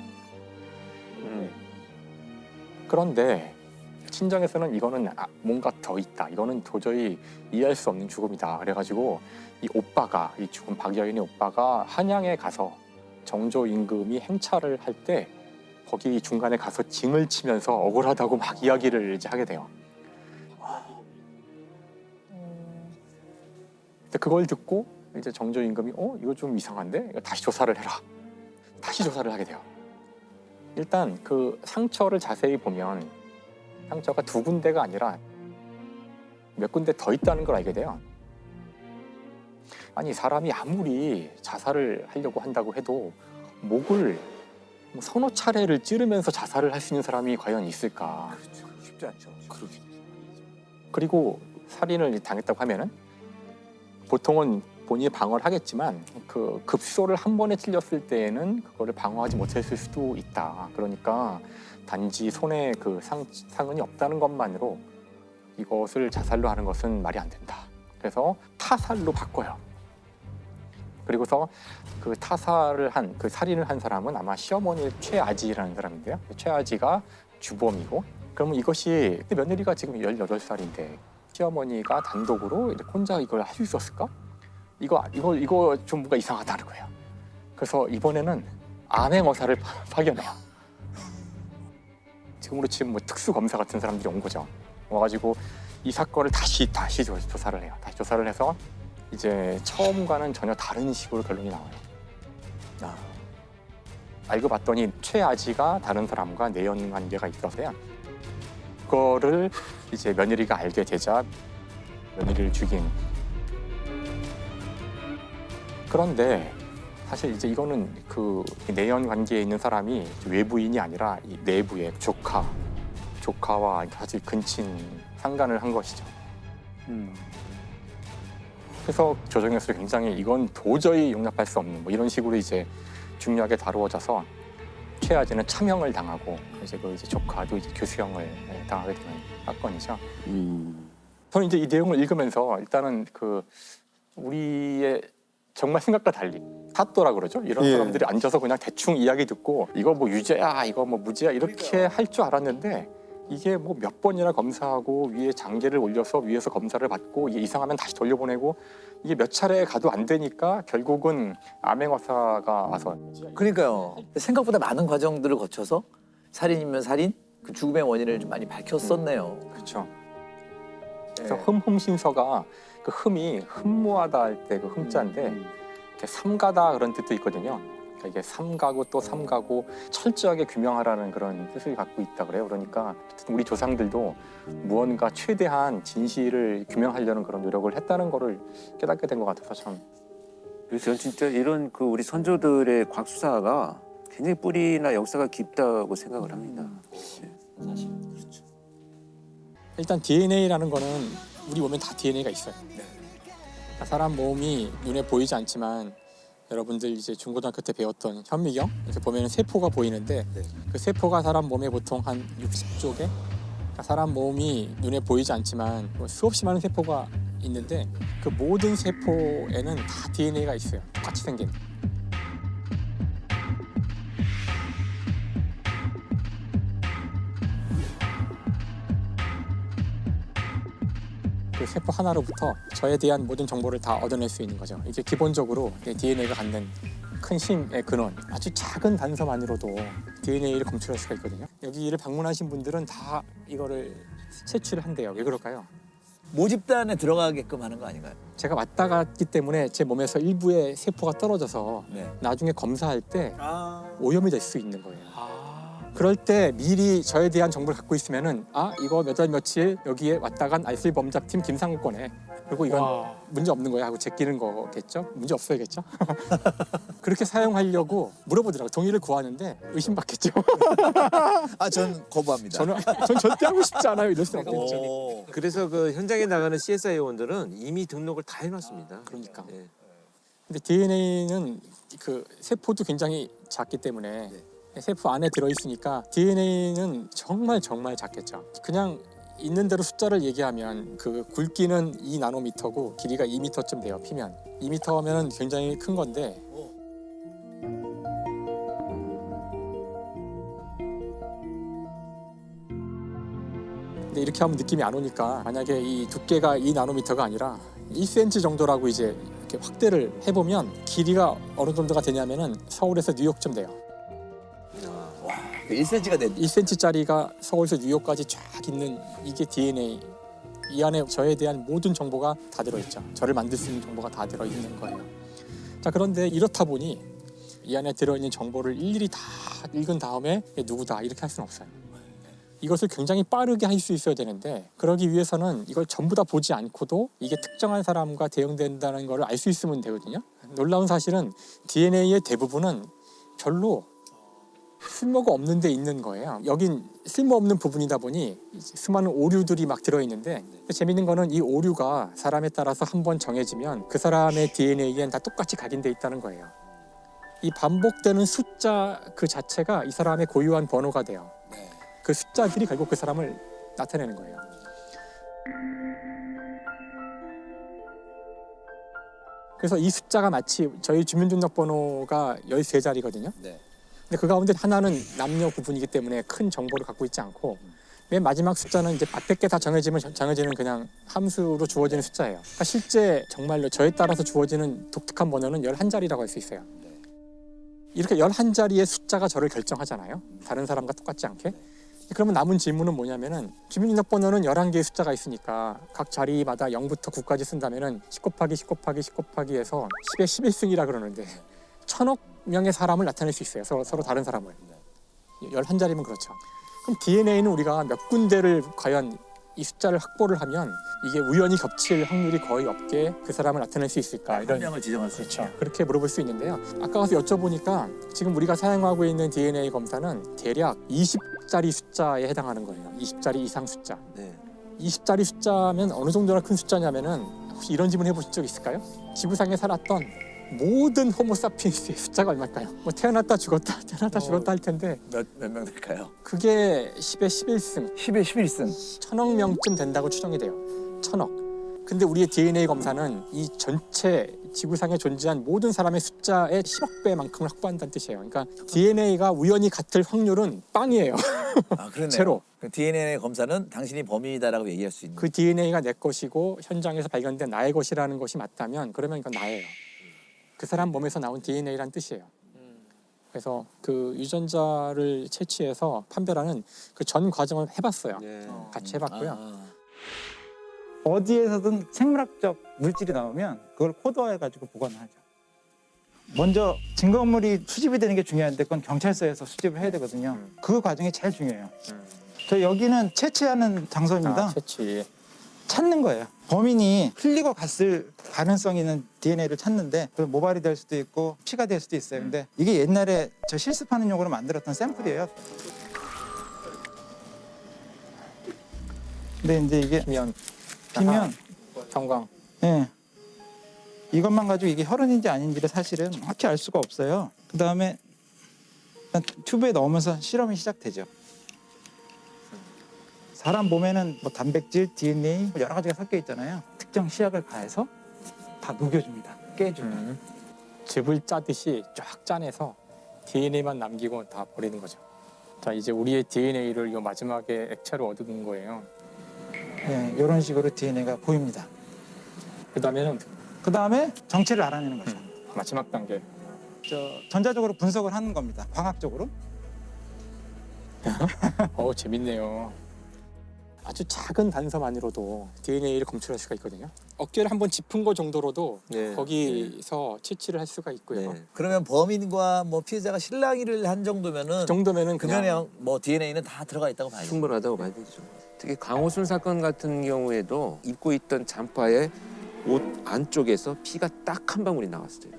그런데 친정에서는 이거는 뭔가 더 있다. 이거는 도저히 이해할 수 없는 죽음이다. 그래가지고 이 오빠가 이 죽은 박여인의 오빠가 한양에 가서 정조 임금이 행차를 할 때 거기 중간에 가서 징을 치면서 억울하다고 막 이야기를 이제 하게 돼요. 근데 그걸 듣고 이제 정조 임금이 이거 좀 이상한데 이거 다시 조사를 해라. 다시 조사를 하게 돼요. 일단 그 상처를 자세히 보면 상처가 2군데가 아니라 몇 군데 더 있다는 걸 알게 돼요. 아니 사람이 아무리 자살을 하려고 한다고 해도 목을 서너 차례를 찌르면서 자살을 할 수 있는 사람이 과연 있을까? 그렇죠. 쉽지 않죠. 그러게. 그리고 살인을 당했다고 하면은 보통은 본인이 방어를 하겠지만 그 급소를 한 번에 찔렸을 때에는 그거를 방어하지 못했을 수도 있다. 그러니까 단지 손에 그 상흔이 없다는 것만으로 이것을 자살로 하는 것은 말이 안 된다. 그래서 타살로 바꿔요. 그리고서 그 타살을 한, 그 살인을 한 사람은 아마 시어머니의 최아지라는 사람인데요. 최아지가 주범이고, 그러면 이것이 며느리가 지금 18살인데 시어머니가 단독으로 혼자 이걸 할 수 있었을까? 이거 좀 뭔가 이상하다는 거예요. 그래서 이번에는 암행어사를 파견해요. 지금으로 치면 뭐 특수검사 같은 사람들이 온 거죠. 와가지고 이 사건을 다시 조사를 해요. 다시 조사를 해서 이제 처음과는 전혀 다른 식으로 결론이 나와요. 알고 봤더니 최아지가 다른 사람과 내연 관계가 있어서요. 그거를 이제 며느리가 알게 되자 며느리를 죽인. 그런데 사실 이제 이거는 그 내연 관계에 있는 사람이 외부인이 아니라 이 내부의 조카와 사실 근친 상간을 한 것이죠. 그래서 조정에서 굉장히 이건 도저히 용납할 수 없는 뭐 이런 식으로 이제 중요하게 다루어져서 최아지는 참형을 당하고 이제 그 이제 조카도 이제 교수형을 당하게 되는 사건이죠. 저는 이제 이 내용을 읽으면서 일단은 그 우리의 정말 생각과 달리 사또라 그러죠. 이런 사람들이 앉아서 그냥 대충 이야기 듣고 이거 뭐 유죄야, 이거 뭐 무죄야 이렇게 할 줄 알았는데 이게 뭐 몇 번이나 검사하고 위에 장계를 올려서 위에서 검사를 받고 이게 이상하면 다시 돌려보내고 이게 몇 차례 가도 안 되니까 결국은 암행어사가 와서. 그러니까요. 생각보다 많은 과정들을 거쳐서 살인이면 살인, 그 죽음의 원인을 좀 많이 밝혔었네요. 그렇죠. 그래서 흠흠신서가 그 흠이 흠모하다 할 때 그 흠자인데 이렇게 삼가다 그런 뜻도 있거든요. 그러니까 이게 삼가고 또 삼가고 철저하게 규명하라는 그런 뜻을 갖고 있다 그래요. 그러니까 우리 조상들도 무언가 최대한 진실을 규명하려는 그런 노력을 했다는 거를 깨닫게 된 것 같아서 참. 그래서 저는 진짜 이런 그 우리 선조들의 과학수사가 굉장히 뿌리나 역사가 깊다고 생각을 합니다. 사실 그렇죠. 일단 DNA라는 거는 우리 몸에 다 DNA가 있어요. 그러니까 사람 몸이 눈에 보이지 않지만 여러분들 이제 중고등학교 때 배웠던 현미경 이렇게 보면 세포가 보이는데 그 세포가 사람 몸에 보통 한 60조 개. 그러니까 사람 몸이 눈에 보이지 않지만 수없이 많은 세포가 있는데 그 모든 세포에는 다 DNA가 있어요. 똑같이 생긴. 그 세포 하나로부터 저에 대한 모든 정보를 다 얻어낼 수 있는 거죠. 이게 기본적으로 DNA가 갖는 큰 힘의 근원, 아주 작은 단서만으로도 DNA를 검출할 수가 있거든요. 여기를 방문하신 분들은 다 이거를 채취를 한대요. 왜 그럴까요? 모집단에 들어가게끔 하는 거 아닌가요? 제가 왔다 갔기 때문에 제 몸에서 일부의 세포가 떨어져서 나중에 검사할 때 오염이 될 수 있는 거예요. 그럴 때 미리 저에 대한 정보를 갖고 있으면은 이거 몇 월 며칠 여기에 왔다 간 알쓸 범잡팀 김상욱 거네. 그리고 이건 문제 없는 거야 하고 제끼는 거겠죠? 문제 없어야겠죠? 그렇게 사용하려고 물어보더라고요. 동의를 구하는데 의심받겠죠? 전 거부합니다. 전 절대 하고 싶지 않아요. 이럴 수는 없겠죠. 오. 그래서 그 현장에 나가는 CSI 요원들은 이미 등록을 다 해놨습니다. 그러니까. 네. 근데 DNA는 그 세포도 굉장히 작기 때문에 세포 안에 들어있으니까 DNA는 정말 작겠죠. 그냥 있는 대로 숫자를 얘기하면 그 굵기는 2나노미터고 길이가 2미터쯤 돼요. 피면 2미터면 굉장히 큰 건데 근데 이렇게 하면 느낌이 안 오니까 만약에 이 두께가 2나노미터가 아니라 1cm 정도라고 이제 이렇게 확대를 해보면 길이가 어느 정도가 되냐면은 서울에서 뉴욕쯤 돼요. 1cm가 된 1cm짜리가 서울에서 뉴욕까지 쫙 있는 이게 DNA. 이 안에 저에 대한 모든 정보가 다 들어있죠. 저를 만들 수 있는 정보가 다 들어있는 거예요. 자, 그런데 이렇다 보니 이 안에 들어있는 정보를 일일이 다 읽은 다음에 누구다 이렇게 할 수는 없어요. 이것을 굉장히 빠르게 할 수 있어야 되는데 그러기 위해서는 이걸 전부 다 보지 않고도 이게 특정한 사람과 대응된다는 걸 알 수 있으면 되거든요. 놀라운 사실은 DNA의 대부분은 별로 쓸모가 없는 데 있는 거예요. 여긴 쓸모없는 부분이다 보니 수많은 오류들이 막 들어있는데 재밌는 거는 이 오류가 사람에 따라서 한번 정해지면 그 사람의 DNA엔 다 똑같이 각인돼 있다는 거예요. 이 반복되는 숫자 그 자체가 이 사람의 고유한 번호가 돼요. 그 숫자들이 결국 그 사람을 나타내는 거예요. 그래서 이 숫자가 마치 저희 주민등록번호가 13자리거든요. 근데 그 가운데 하나는 남녀 구분이기 때문에 큰 정보를 갖고 있지 않고 맨 마지막 숫자는 이제 100개 다 정해지면 정해지는 그냥 함수로 주어지는 숫자예요. 그러니까 실제 정말로 저에 따라서 주어지는 독특한 번호는 11자리라고 할 수 있어요. 이렇게 11자리의 숫자가 저를 결정하잖아요. 다른 사람과 똑같지 않게. 그러면 남은 질문은 뭐냐면은 주민등록번호는 11개의 숫자가 있으니까 각 자리마다 0부터 9까지 쓴다면은 10 곱하기 10 곱하기 10 곱하기 해서 10의 11승이라 그러는데 1000억 명의 사람을 나타낼 수 있어요. 서로 다른 사람을. 11자리면 그렇죠. 그럼 DNA는 우리가 몇 군데를 과연 이 숫자를 확보를 하면 이게 우연히 겹칠 확률이 거의 없게 그 사람을 나타낼 수 있을까? 한 명을 지정할 수 있죠. 그렇게 물어볼 수 있는데요. 아까 가서 여쭤보니까 지금 우리가 사용하고 있는 DNA 검사는 대략 20자리 숫자에 해당하는 거예요. 20자리 이상 숫자. 20자리 숫자면 어느 정도나 큰 숫자냐면은 혹시 이런 질문 해보신 적 있을까요? 지구상에 살았던 모든 호모사피엔스의 숫자가 얼마일까요? 뭐 태어났다 죽었다 할 텐데 몇 명 될까요? 그게 10의 11승 10의 11승 1000억 명쯤 된다고 추정이 돼요. 1000억. 근데 우리의 DNA 검사는 이 전체 지구상에 존재한 모든 사람의 숫자의 10억 배만큼을 확보한다는 뜻이에요. 그러니까 DNA가 우연히 같을 확률은 빵이에요. 아, 그러네요. 제로. DNA 검사는 당신이 범인이다라고 얘기할 수 있는. 그 DNA가 내 것이고 현장에서 발견된 나의 것이라는 것이 맞다면 그러면 이건 나예요. 그 사람 몸에서 나온 DNA란 뜻이에요. 그래서 그 유전자를 채취해서 판별하는 그 전 과정을 해봤어요. 같이 해봤고요. 어디에서든 생물학적 물질이 나오면 그걸 코드화해가지고 보관하죠. 먼저 증거물이 수집이 되는 게 중요한데 그건 경찰서에서 수집을 해야 되거든요. 그 과정이 제일 중요해요. 저 여기는 채취하는 장소입니다. 채취. 찾는 거예요. 범인이 흘리고 갔을 가능성 있는 DNA를 찾는데 그 모발이 될 수도 있고 피가 될 수도 있어요. 근데 이게 옛날에 저 실습하는 용으로 만들었던 샘플이에요. 근데 이제 이게 비면 형광. 네. 이것만 가지고 이게 혈흔인지 아닌지를 사실은 정확히 알 수가 없어요. 그 다음에 튜브에 넣으면서 실험이 시작되죠. 사람 몸에는 뭐 단백질, DNA 여러 가지가 섞여 있잖아요. 특정 시약을 가해서 다 녹여줍니다. 깨주면. 즙을 짜듯이 쫙 짜내서 DNA만 남기고 다 버리는 거죠. 자, 이제 우리의 DNA를 요 마지막에 액체로 얻은 거예요. 네, 이런 식으로 DNA가 보입니다. 그 다음에 정체를 알아내는 거죠. 마지막 단계. 전자적으로 분석을 하는 겁니다. 광학적으로. 재밌네요. 아주 작은 단서만으로도 DNA를 검출할 수가 있거든요. 어깨를 한번 짚은 거 정도로도 거기서 채취를 할 수가 있고요. 그러면 범인과 뭐 피해자가 실랑이를 한 정도면은 그 정도면은 그냥 뭐 DNA는 다 들어가 있다고 봐야죠. 충분하다고 봐야 되죠. 특히 강호순 사건 같은 경우에도 입고 있던 잠바에 옷 안쪽에서 피가 딱 한 방울이 나왔어요.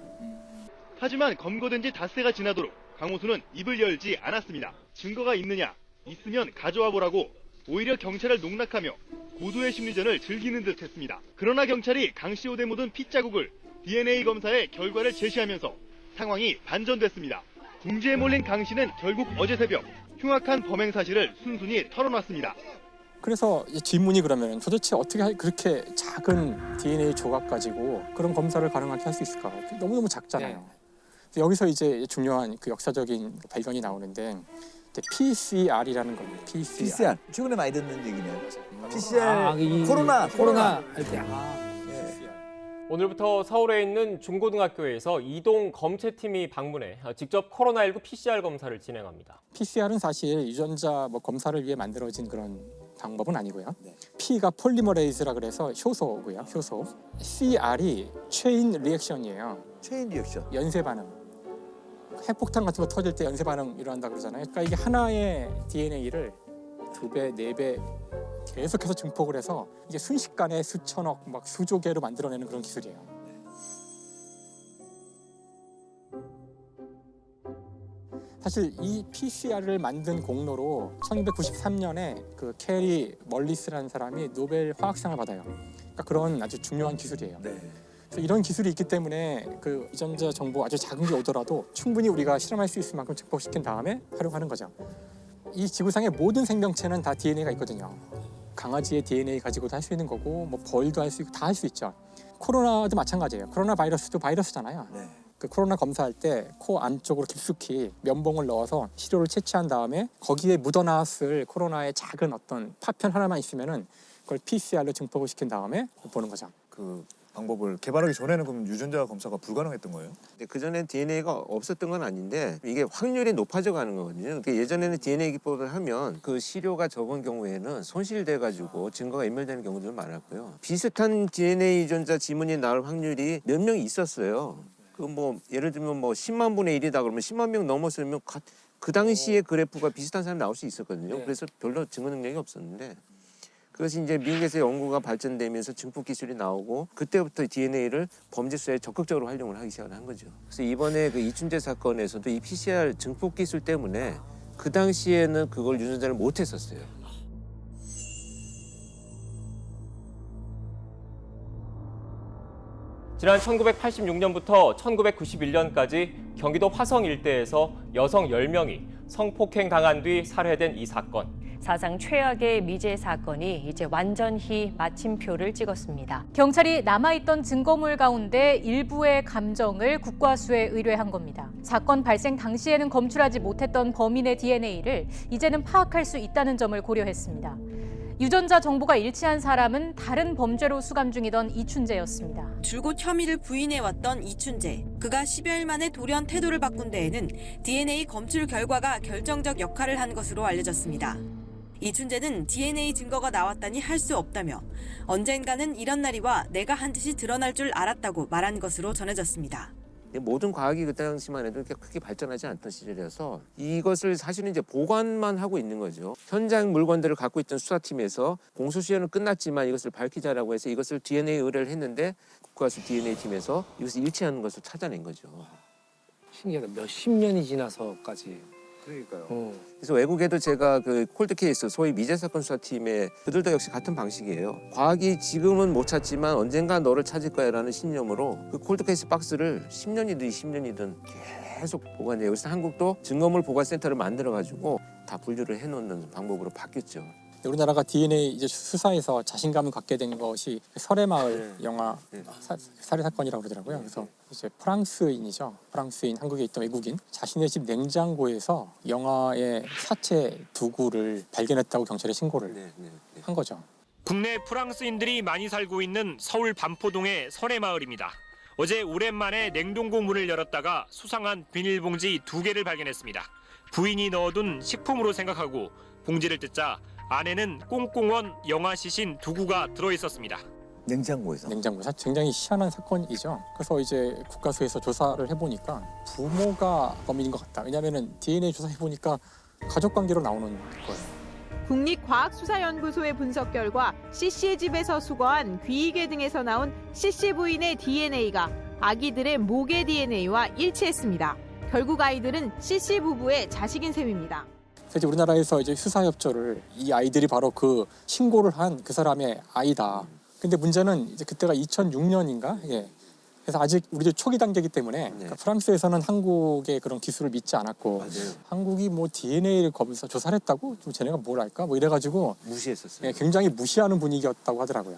하지만 검거된 지 닷새가 지나도록 강호수는 입을 열지 않았습니다. 증거가 있느냐? 있으면 가져와 보라고 오히려 경찰을 농락하며 고도의 심리전을 즐기는 듯 했습니다. 그러나 경찰이 강 씨 옷에 묻은 핏자국을 DNA 검사의 결과를 제시하면서 상황이 반전됐습니다. 궁지에 몰린 강 씨는 결국 어제 새벽 흉악한 범행 사실을 순순히 털어놨습니다. 그래서 이 질문이 그러면 도대체 어떻게 그렇게 작은 DNA 조각 가지고 그런 검사를 가능하게 할 수 있을까? 너무너무 작잖아요. 여기서 이제 중요한 그 역사적인 발견이 나오는데 PCR이라는 겁니다. PCR. 최근에 많이 듣는 얘기네요. PCR 이 코로나 할 때. 오늘부터 서울에 있는 중고등학교에서 이동 검체팀이 방문해 직접 코로나19 PCR 검사를 진행합니다. PCR은 사실 유전자 검사를 위해 만들어진 그런 방법은 아니고요. P가 폴리머레이즈라 그래서 효소고요. 효소. CR이 체인 리액션이에요. 체인 리액션. 연쇄 반응. 핵폭탄 같은 거 터질 때 연쇄 반응 일어난다 그러잖아요. 그러니까 이게 하나의 DNA를 2배, 4배 계속해서 증폭을 해서 이게 순식간에 수천억, 수조 개로 만들어내는 그런 기술이에요. 사실 이 PCR을 만든 공로로 1993년에 그 캐리 멀리스라는 사람이 노벨 화학상을 받아요. 그러니까 그런 아주 중요한 기술이에요. 그래서 이런 기술이 있기 때문에 그 유전자 정보 아주 작은 게 오더라도 충분히 우리가 실험할 수 있을 만큼 증폭시킨 다음에 활용하는 거죠. 이 지구상의 모든 생명체는 다 DNA가 있거든요. 강아지의 DNA 가지고도 할 수 있는 거고 벌도 할 수 있고 다 할 수 있죠. 코로나도 마찬가지예요. 코로나 바이러스도 바이러스잖아요. 그 코로나 검사할 때 코 안쪽으로 깊숙이 면봉을 넣어서 시료를 채취한 다음에 거기에 묻어나왔을 코로나의 작은 어떤 파편 하나만 있으면은 그걸 PCR로 증폭을 시킨 다음에 보는 거죠. 그 방법을 개발하기 전에는 그럼 유전자 검사가 불가능했던 거예요? 그 전엔 DNA가 없었던 건 아닌데 이게 확률이 높아져 가는 거거든요. 그러니까 예전에는 DNA 기법을 하면 그 시료가 적은 경우에는 손실돼 가지고 증거가 인멸되는 경우들 많았고요. 비슷한 DNA 유전자 지문이 나올 확률이 몇 명이 있었어요. 그 예를 들면 10만 분의 1이다 그러면 10만 명 넘었으면 그 당시에 그래프가 비슷한 사람이 나올 수 있었거든요. 그래서 별로 증거 능력이 없었는데 그것이 이제 미국에서 연구가 발전되면서 증폭 기술이 나오고 그때부터 DNA를 범죄 수사에 적극적으로 활용을 하기 시작한 거죠. 그래서 이번에 그 이춘재 사건에서도 이 PCR 증폭 기술 때문에 그 당시에는 그걸 유전자를 못 했었어요. 지난 1986년부터 1991년까지 경기도 화성 일대에서 여성 10명이 성폭행 당한 뒤 살해된 이 사건. 사상 최악의 미제 사건이 이제 완전히 마침표를 찍었습니다. 경찰이 남아있던 증거물 가운데 일부의 감정을 국과수에 의뢰한 겁니다. 사건 발생 당시에는 검출하지 못했던 범인의 DNA를 이제는 파악할 수 있다는 점을 고려했습니다. 유전자 정보가 일치한 사람은 다른 범죄로 수감 중이던 이춘재였습니다. 줄곧 혐의를 부인해왔던 이춘재. 그가 10여일 만에 돌연 태도를 바꾼 데에는 DNA 검출 결과가 결정적 역할을 한 것으로 알려졌습니다. 이춘재는 DNA 증거가 나왔다니 할 수 없다며 언젠가는 이런 날이 와 내가 한 짓이 드러날 줄 알았다고 말한 것으로 전해졌습니다. 모든 과학이 그때 당시만 해도 그렇게 크게 발전하지 않던 시절이어서 이것을 사실은 이제 보관만 하고 있는 거죠. 현장 물건들을 갖고 있던 수사팀에서 공소시효는 끝났지만 이것을 밝히자라고 해서 이것을 DNA 의뢰를 했는데 국가수 DNA 팀에서 이것을 일치하는 것을 찾아낸 거죠. 신기하다. 몇십 년이 지나서까지. 그러니까요. 그래서 외국에도 제가 그 콜드 케이스 소위 미제 사건 수사팀에 그들도 역시 같은 방식이에요. 과학이 지금은 못 찾지만 언젠가 너를 찾을 거야라는 신념으로 그 콜드 케이스 박스를 10년이든 20년이든 계속 보관해요. 그래서 한국도 증거물 보관센터를 만들어가지고 다 분류를 해놓는 방법으로 바뀌었죠. 우리나라가 DNA 이제 수사에서 자신감을 갖게 된 것이 설해마을 영화 살해 사건이라고 그러더라고요. 그래서 이제 프랑스인이죠. 프랑스인 한국에 있던 외국인 자신의 집 냉장고에서 영화의 사체 두구를 발견했다고 경찰에 신고를 한 거죠. 국내 프랑스인들이 많이 살고 있는 서울 반포동의 설해마을입니다. 어제 오랜만에 냉동고 문을 열었다가 수상한 비닐봉지 2개를 발견했습니다. 부인이 넣어둔 식품으로 생각하고 봉지를 뜯자 안에는 꽁꽁원 영화 시신 2구가 들어있었습니다. 냉장고에서? 냉장고에서 굉장히 희한한 사건이죠. 그래서 이제 국가수에서 조사를 해보니까 부모가 범인인 것 같다. 왜냐하면 DNA 조사해보니까 가족관계로 나오는 거예요. 국립과학수사연구소의 분석 결과 C씨의 집에서 수거한 귀이개 등에서 나온 C씨 부인의 DNA가 아기들의 모계 DNA와 일치했습니다. 결국 아이들은 C씨 부부의 자식인 셈입니다. 이제 우리나라에서 이제 수사협조를 이 아이들이 바로 그 신고를 한 그 사람의 아이다. 근데 문제는 이제 그때가 2006년인가? 예. 그래서 아직 우리도 초기 단계이기 때문에 그러니까 프랑스에서는 한국의 그런 기술을 믿지 않았고 한국이 뭐 DNA를 거기서 조사를 했다고 좀 쟤네가 뭘 할까? 뭐 이래가지고 무시했었어요. 예, 굉장히 무시하는 분위기였다고 하더라고요.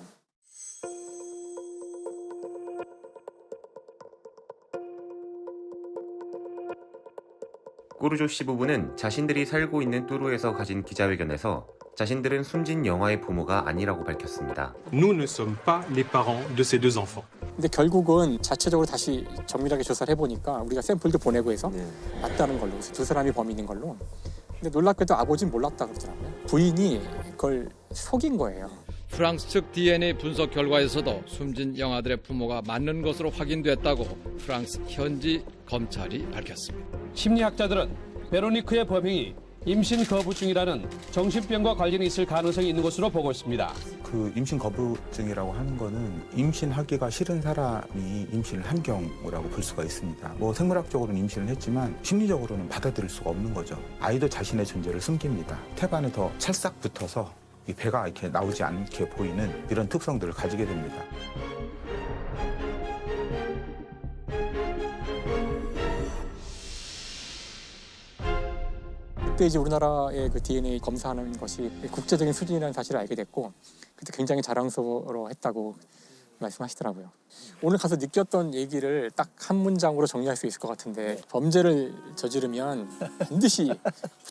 꾸르조 씨 부부는 자신들이 살고 있는 뚜루에서 가진 기자회견에서 자신들은 숨진 영아의 부모가 아니라고 밝혔습니다. Nous ne sommes pas les parents de ces deux enfants. 근데 결국은 자체적으로 다시 정밀하게 조사를 해보니까 우리가 샘플도 보내고 해서 맞다는 걸로 그래서 두 사람이 범인인 걸로. 근데 놀랍게도 아버지는 몰랐다 그러더라고요. 부인이 그걸 속인 거예요. 프랑스 측 DNA 분석 결과에서도 숨진 영아들의 부모가 맞는 것으로 확인됐다고 프랑스 현지 검찰이 밝혔습니다. 심리학자들은 베로니크의 범행이 임신 거부증이라는 정신병과 관련이 있을 가능성이 있는 것으로 보고 있습니다. 그 임신 거부증이라고 하는 거는 임신하기가 싫은 사람이 임신을 한 경우라고 볼 수가 있습니다. 뭐 생물학적으로는 임신을 했지만 심리적으로는 받아들일 수가 없는 거죠. 아이도 자신의 존재를 숨깁니다. 태반에 더 찰싹 붙어서 이 배가 이렇게 나오지 않게 보이는 이런 특성들을 가지게 됩니다. 그때 이제 우리나라의 그 DNA 검사하는 것이 국제적인 수준이라는 사실을 알게 됐고 그때 굉장히 자랑스러워했다고 말씀하시더라고요. 오늘 가서 느꼈던 얘기를 딱 한 문장으로 정리할 수 있을 것 같은데 범죄를 저지르면 반드시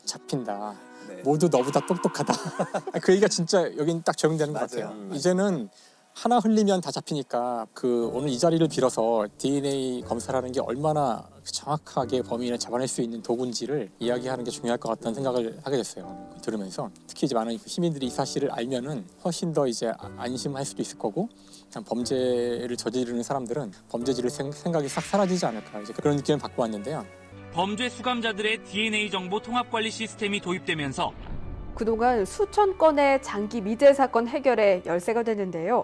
잡힌다. 모두 너보다 똑똑하다. 그 얘기가 진짜 여긴 딱 적용되는 것 같아요. 이제는 하나 흘리면 다 잡히니까 그 오늘 이 자리를 빌어서 DNA 검사라는 게 얼마나 정확하게 범인을 잡아낼 수 있는 도구인지를 이야기하는 게 중요할 것 같다는 생각을 하게 됐어요. 들으면서 특히 이제 많은 시민들이 이 사실을 알면은 훨씬 더 이제 안심할 수도 있을 거고 범죄를 저지르는 사람들은 범죄지를 생각이 싹 사라지지 않을까 이제 그런 느낌을 받고 왔는데요. 범죄 수감자들의 DNA 정보 통합 관리 시스템이 도입되면서 그동안 수천 건의 장기 미제 사건 해결에 열세가 됐는데요.